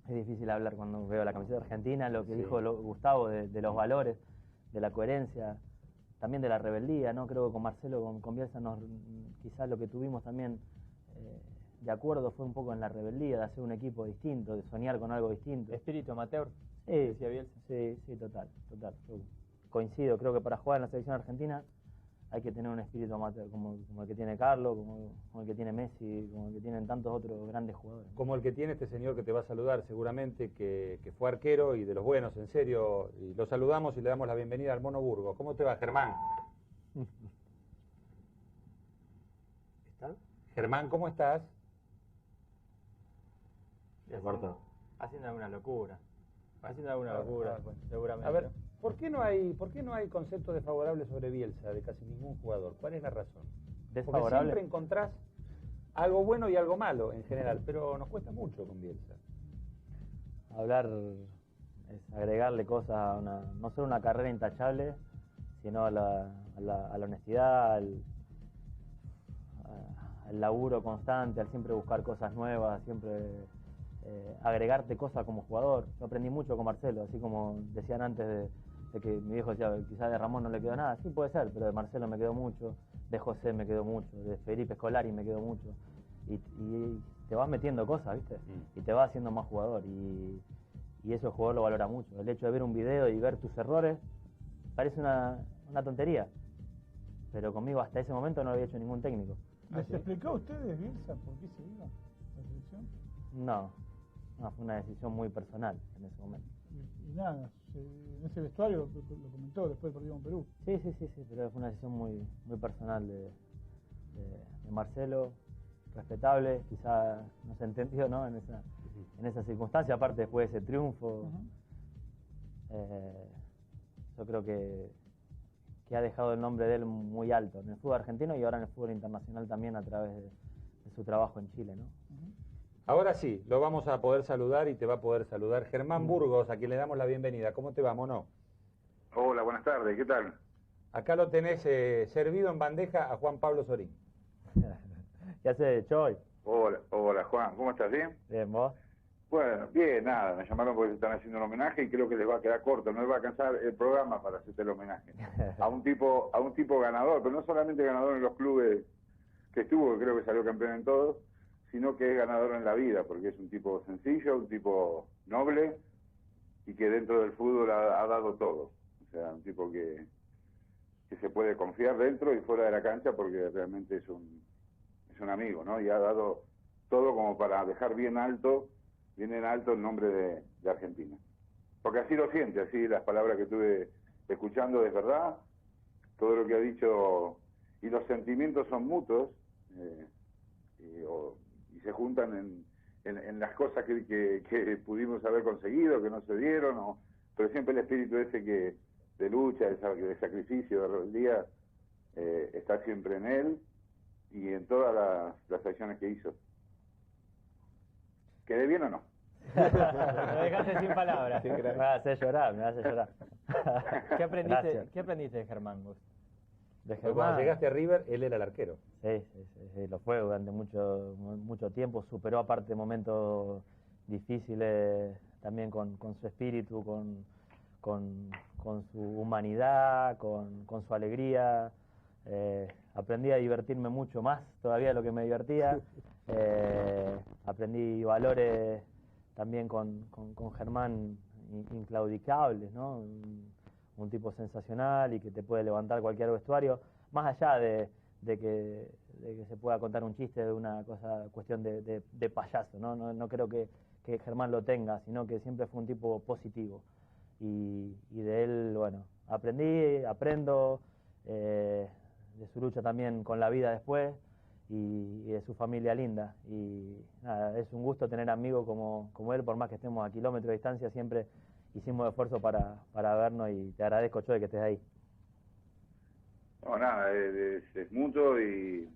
Es difícil hablar cuando veo la camiseta argentina, lo que dijo Gustavo de los valores, de la coherencia, también de la rebeldía, ¿no? Creo que con Marcelo, con Bielsa, quizás lo que tuvimos también de acuerdo fue un poco en la rebeldía, de hacer un equipo distinto, de soñar con algo distinto. Espíritu amateur, sí, decía Bielsa. Sí, total. Yo coincido, creo que para jugar en la selección argentina hay que tener un espíritu amateur, como el que tiene Carlos, como el que tiene Messi, como el que tienen tantos otros grandes jugadores. Como el que tiene este señor que te va a saludar seguramente, que fue arquero y de los buenos, en serio. Y lo saludamos y le damos la bienvenida al Mono Burgos. ¿Cómo te va, Germán? ¿Está? Germán, ¿cómo estás? Se cortó. Haciendo alguna locura. Seguramente. A ver, ¿por qué no hay conceptos desfavorables sobre Bielsa de casi ningún jugador? ¿Cuál es la razón? Porque siempre encontrás algo bueno y algo malo en general, pero nos cuesta mucho con Bielsa. Hablar es agregarle cosas a no solo una carrera intachable, sino a la honestidad, al laburo constante, al siempre buscar cosas nuevas, siempre agregarte cosas como jugador. Yo aprendí mucho con Marcelo, así como decían antes de que mi viejo decía, quizás de Ramón no le quedó nada, sí puede ser, pero de Marcelo me quedó mucho, de José me quedó mucho, de Felipe Scolari me quedó mucho, y te vas metiendo cosas, ¿viste? Y te vas haciendo más jugador, y eso el jugador lo valora mucho. El hecho de ver un video y ver tus errores parece una tontería, pero conmigo hasta ese momento no lo había hecho ningún técnico. ¿Les explicó a ustedes, Bielsa, por qué se iba a la selección? No, fue una decisión muy personal en ese momento. Y nada, en ese vestuario lo comentó después del partido con Perú. Sí, pero fue una decisión muy personal de Marcelo, respetable, quizá no se entendió, ¿no? En esa circunstancia, aparte después de ese triunfo, yo creo que que ha dejado el nombre de él muy alto en el fútbol argentino y ahora en el fútbol internacional también a través de su trabajo en Chile, ¿no? Ahora sí, lo vamos a poder saludar y te va a poder saludar Germán Burgos, a quien le damos la bienvenida. ¿Cómo te va, Mono? Hola, buenas tardes, ¿qué tal? Acá lo tenés servido en bandeja a Juan Pablo Sorín. ¿Qué haces, Choy? Hola Juan, ¿cómo estás? ¿Bien? Bien, ¿vos? Bueno, bien, nada, me llamaron porque se están haciendo un homenaje y creo que les va a quedar corto, no les va a alcanzar el programa para hacerte el homenaje. A un tipo ganador, pero no solamente ganador en los clubes que estuvo, que creo que salió campeón en todos, sino que es ganador en la vida, porque es un tipo sencillo, un tipo noble y que dentro del fútbol ha dado todo. O sea, un tipo que se puede confiar dentro y fuera de la cancha porque realmente es un amigo, ¿no? Y ha dado todo como para dejar bien en alto el nombre de Argentina. Porque así lo siente, así las palabras que estuve escuchando es verdad, todo lo que ha dicho, y los sentimientos son mutuos, y se juntan en las cosas que pudimos haber conseguido, que no se dieron, pero siempre el espíritu ese de lucha, de sacrificio, de rebeldía, está siempre en él y en todas las acciones que hizo. ¿Quedé bien o no? Lo dejaste sin palabras. Me hace llorar. ¿Qué aprendiste de Germán, vos? De Porque cuando Germán. llegaste a River, él era el arquero. Sí, lo fue durante mucho tiempo, superó aparte momentos difíciles también con su espíritu, con su humanidad, con su alegría. Aprendí a divertirme mucho más todavía de lo que me divertía. Aprendí valores también con Germán inclaudicables, ¿no? Un tipo sensacional y que te puede levantar cualquier vestuario, más allá de que se pueda contar un chiste de una cuestión de payaso, ¿no? No creo que Germán lo tenga, sino que siempre fue un tipo positivo. Y de él, bueno, aprendo de su lucha también con la vida después y de su familia linda. Y nada, es un gusto tener amigos como él, por más que estemos a kilómetros de distancia, siempre hicimos esfuerzo para vernos y te agradezco, Choy, que estés ahí. No, nada, es mutuo y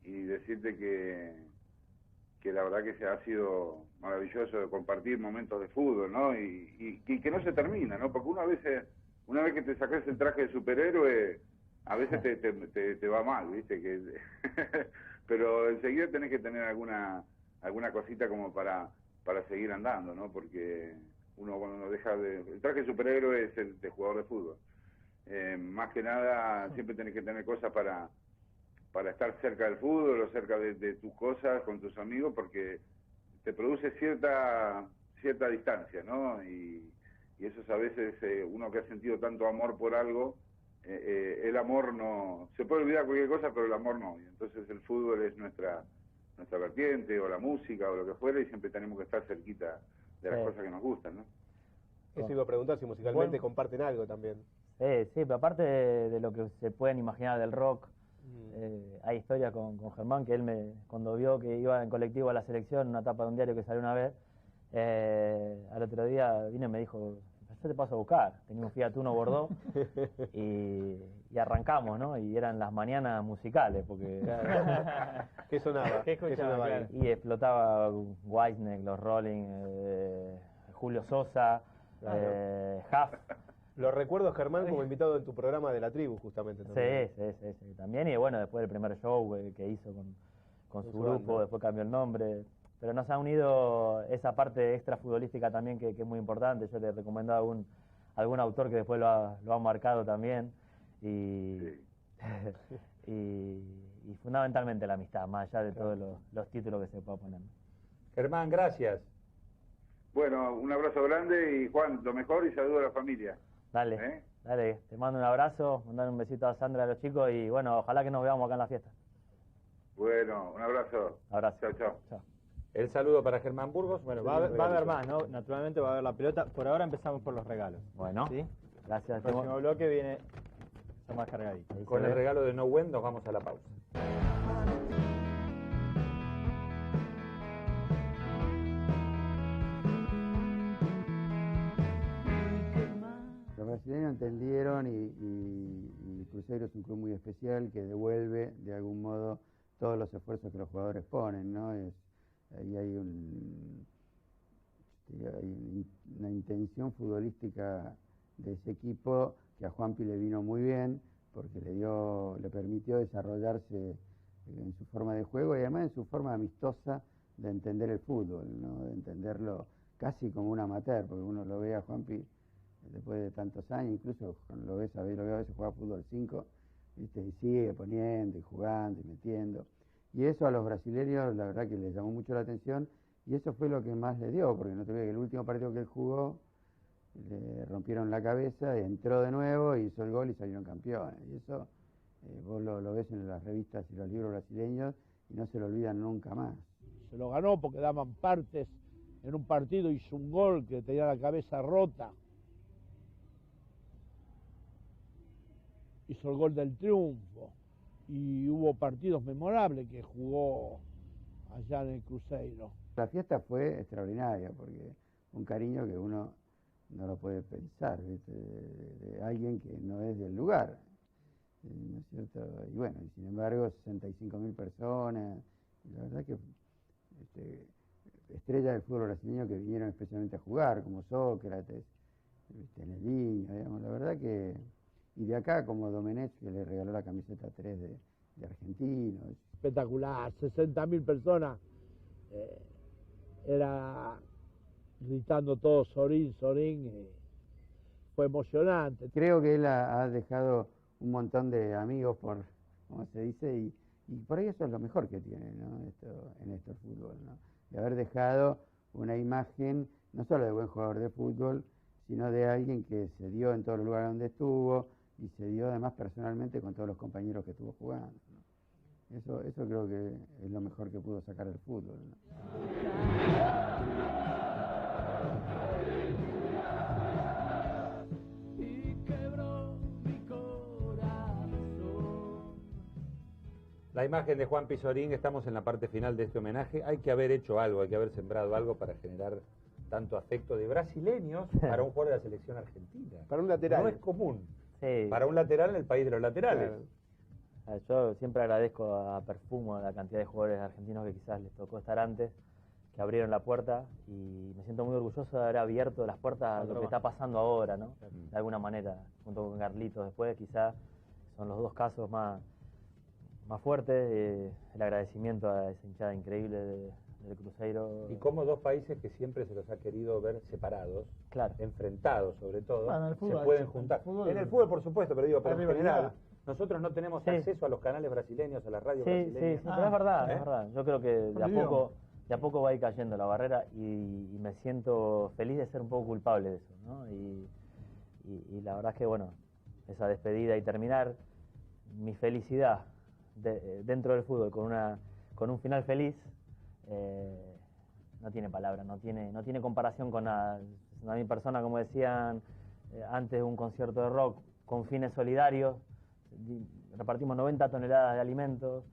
decirte que la verdad que se ha sido maravilloso de compartir momentos de fútbol, ¿no? Y que no se termina, ¿no? Porque una vez que te sacas el traje de superhéroe, a veces te va mal, ¿viste? Pero enseguida tenés que tener alguna cosita como para seguir andando, ¿no? Porque uno cuando deja el traje de superhéroe es el de jugador de fútbol. Más que nada siempre tenés que tener cosas para estar cerca del fútbol o cerca de tus cosas con tus amigos, porque te produce cierta distancia, ¿no? Y eso es a veces uno que ha sentido tanto amor por algo, el amor no... Se puede olvidar cualquier cosa, pero el amor no. Y entonces el fútbol es nuestra vertiente, o la música, o lo que fuera, y siempre tenemos que estar cerquita de las cosas que nos gustan, ¿no? Eso iba a preguntar si musicalmente comparten algo también. Sí, pero aparte de lo que se pueden imaginar del rock, hay historias con Germán que él cuando vio que iba en colectivo a la selección, una tapa de un diario que salió una vez, al otro día vino y me dijo, yo te paso a buscar. Tenía un Fiat Uno Bordeaux y arrancamos, ¿no? Y eran las mañanas musicales, porque... ¿Qué sonaba? ¿Qué sonaba ahí? Y explotaba Whitesnake, los Rolling, Julio Sosa, Huff. Lo recuerdo a Germán como invitado en tu programa de La Tribu, justamente. También. Sí, también. Y bueno, después del primer show que hizo con su grupo, después cambió el nombre. Pero nos ha unido esa parte extra futbolística también que es muy importante. Yo le recomiendo a algún autor que después lo ha marcado también. Y fundamentalmente la amistad, más allá de todos los títulos que se pueda poner. Germán, gracias. Bueno, un abrazo grande y Juan, lo mejor y saludo a la familia. Dale, te mando un abrazo, mandar un besito a Sandra, a los chicos y bueno, ojalá que nos veamos acá en la fiesta. Bueno, un abrazo. Abrazo. Chao. El saludo para Germán Burgos. Bueno, va a haber más, ¿no? Naturalmente va a haber la pelota. Por ahora empezamos por los regalos. Bueno, ¿sí? Gracias. El próximo bloque viene más cargadito. Con el regalo de No Win nos vamos a la pausa. Los brasileños entendieron y el Cruzeiro es un club muy especial que devuelve de algún modo todos los esfuerzos que los jugadores ponen, ¿no? Ahí hay una intención futbolística de ese equipo que a Juanpi le vino muy bien porque le permitió desarrollarse en su forma de juego y además en su forma amistosa de entender el fútbol, ¿no? De entenderlo casi como un amateur, porque uno lo ve a Juanpi después de tantos años, incluso cuando lo ves a veces juega fútbol 5, ¿viste? Y sigue poniendo y jugando y metiendo. Y eso a los brasileños la verdad que les llamó mucho la atención y eso fue lo que más le dio, porque no te olvides que el último partido que él jugó le rompieron la cabeza, entró de nuevo, hizo el gol y salieron campeones. Y eso vos lo ves en las revistas y los libros brasileños y no se lo olvidan nunca más. Se lo ganó porque daban partes en un partido, hizo un gol que tenía la cabeza rota. Hizo el gol del triunfo y hubo partidos memorables que jugó allá en el Cruzeiro. La fiesta fue extraordinaria porque un cariño que uno no lo puede pensar, ¿viste? De alguien que no es del lugar, ¿no es cierto? Y bueno, y sin embargo 65.000 personas, y la verdad que estrellas del fútbol brasileño que vinieron especialmente a jugar, como Sócrates, Nelinho, digamos, la verdad que... Y de acá, como Domenech, que le regaló la camiseta 3 de Argentinos. Espectacular, 60.000 personas. Era gritando todo Sorín, Sorín. Fue emocionante. Creo que él ha dejado un montón de amigos, como se dice, y por ahí eso es lo mejor que tiene, ¿no? En esto el fútbol, ¿no? De haber dejado una imagen, no solo de buen jugador de fútbol, sino de alguien que se dio en todos los lugares donde estuvo, y se dio además personalmente con todos los compañeros que estuvo jugando, ¿no? Eso creo que es lo mejor que pudo sacar el fútbol, ¿no? La imagen de Juan Pizorín, estamos en la parte final de este homenaje. Hay que haber hecho algo, hay que haber sembrado algo para generar tanto afecto de brasileños para un jugador de la selección argentina. Para un lateral. No es común. Sí. Para un lateral en el país de los laterales. Yo siempre agradezco a Perfumo la cantidad de jugadores argentinos que quizás les tocó estar antes, que abrieron la puerta, y me siento muy orgulloso de haber abierto las puertas a lo que está pasando ahora, ¿no? De alguna manera, junto con Carlitos después, quizás son los dos casos más fuertes. El agradecimiento a esa hinchada increíble del Cruzeiro. Y como dos países que siempre se los ha querido ver separados, claro, enfrentados sobre todo, Bueno, en el fútbol, se pueden en el juntar. fútbol- En el fútbol, por supuesto, pero digo, pero Hay en general, rivalidad. nosotros no tenemos Sí. acceso a los canales brasileños, a las radios Sí, brasileñas. pero es verdad, ¿Eh? es verdad. Yo creo que de a poco va a ir cayendo la barrera y me siento feliz de ser un poco culpable de eso, ¿no? Y la verdad es que, bueno, esa despedida y terminar mi felicidad dentro del fútbol con un final feliz, no tiene palabra, no tiene comparación con nada. A mi persona, como decían antes, un concierto de rock con fines solidarios, repartimos 90 toneladas de alimentos,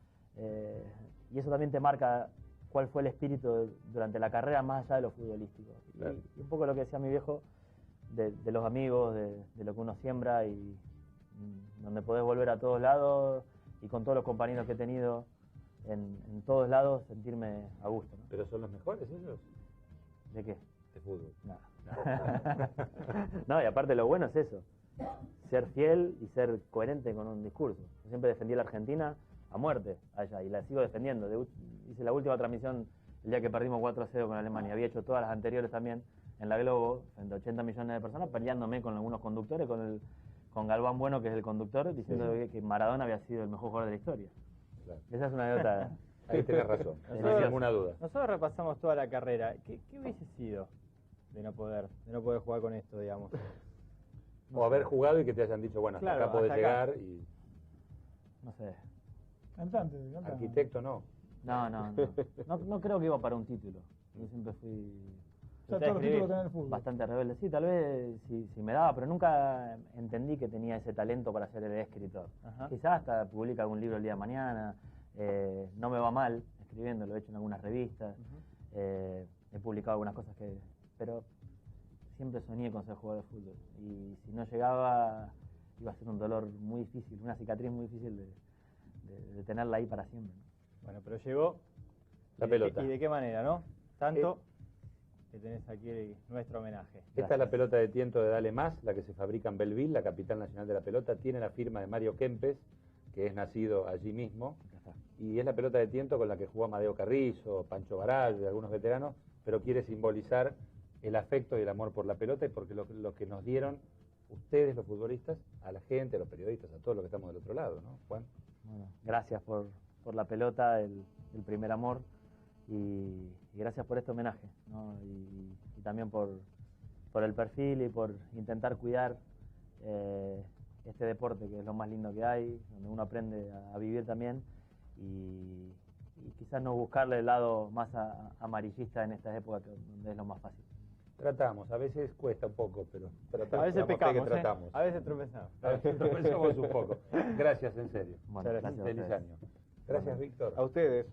y eso también te marca cuál fue el espíritu durante la carrera más allá de lo futbolístico. Claro. Y un poco lo que decía mi viejo, de los amigos, de lo que uno siembra, y donde podés volver a todos lados, y con todos los compañeros que he tenido en todos lados, sentirme a gusto, ¿no? ¿Pero son los mejores ellos? ¿De qué? De fútbol. No. No, y aparte lo bueno es eso, ser fiel y ser coherente con un discurso. Yo siempre defendí a la Argentina a muerte allá, y la sigo defendiendo. Hice la última transmisión el día que perdimos 4-0 con Alemania. Había hecho todas las anteriores también en la Globo, frente a 80 millones de personas, peleándome con algunos conductores, con Galván Bueno, que es el conductor, diciendo que Maradona había sido el mejor jugador de la historia. Claro. Esa es una anécdota. Ahí tenés razón, no hay ninguna duda. Nosotros repasamos toda la carrera. ¿Qué hubiese sido de no poder jugar con esto, digamos? O haber jugado y que te hayan dicho, bueno, hasta Claro, acá podés hasta acá. llegar y... No sé. Cantante. Arquitecto no. No creo que iba para un título. Yo siempre fui... O sea, todos los títulos tenés en el fútbol. Bastante rebelde. Sí, tal vez si me daba, pero nunca entendí que tenía ese talento para ser el escritor. Ajá. Quizás hasta publica algún libro el día de mañana. No me va mal escribiendo, lo he hecho en algunas revistas. He publicado algunas cosas pero siempre soñé con ser jugador de fútbol. Y si no llegaba iba a ser un dolor muy difícil, una cicatriz muy difícil de tenerla ahí para siempre, ¿no? Bueno, pero llegó. La ¿Y pelota. ¿Y de qué manera, no? Tanto que tenés aquí nuestro homenaje. Esta es la pelota de tiento de Dale Más, la que se fabrica en Belleville, la capital nacional de la pelota. Tiene la firma de Mario Kempes, que es nacido allí mismo. Y es la pelota de tiento con la que jugó Amadeo Carrizo, Pancho Barallo y algunos veteranos, pero quiere simbolizar el afecto y el amor por la pelota y porque lo que nos dieron ustedes, los futbolistas, a la gente, a los periodistas, a todos los que estamos del otro lado, ¿no, Juan? Bueno, gracias por la pelota, el primer amor, y gracias por este homenaje, ¿no? Y también por el perfil y por intentar cuidar este deporte, que es lo más lindo que hay, donde uno aprende a vivir también, y quizás no buscarle el lado más amarillista en estas épocas, donde es lo más fácil. Tratamos, a veces cuesta un poco, pero tratamos. A veces pecamos, que tratamos. A veces tropezamos. A veces tropezamos un poco. Gracias, en serio. Bueno, gracias a Feliz ustedes. año. Gracias, Víctor. A ustedes.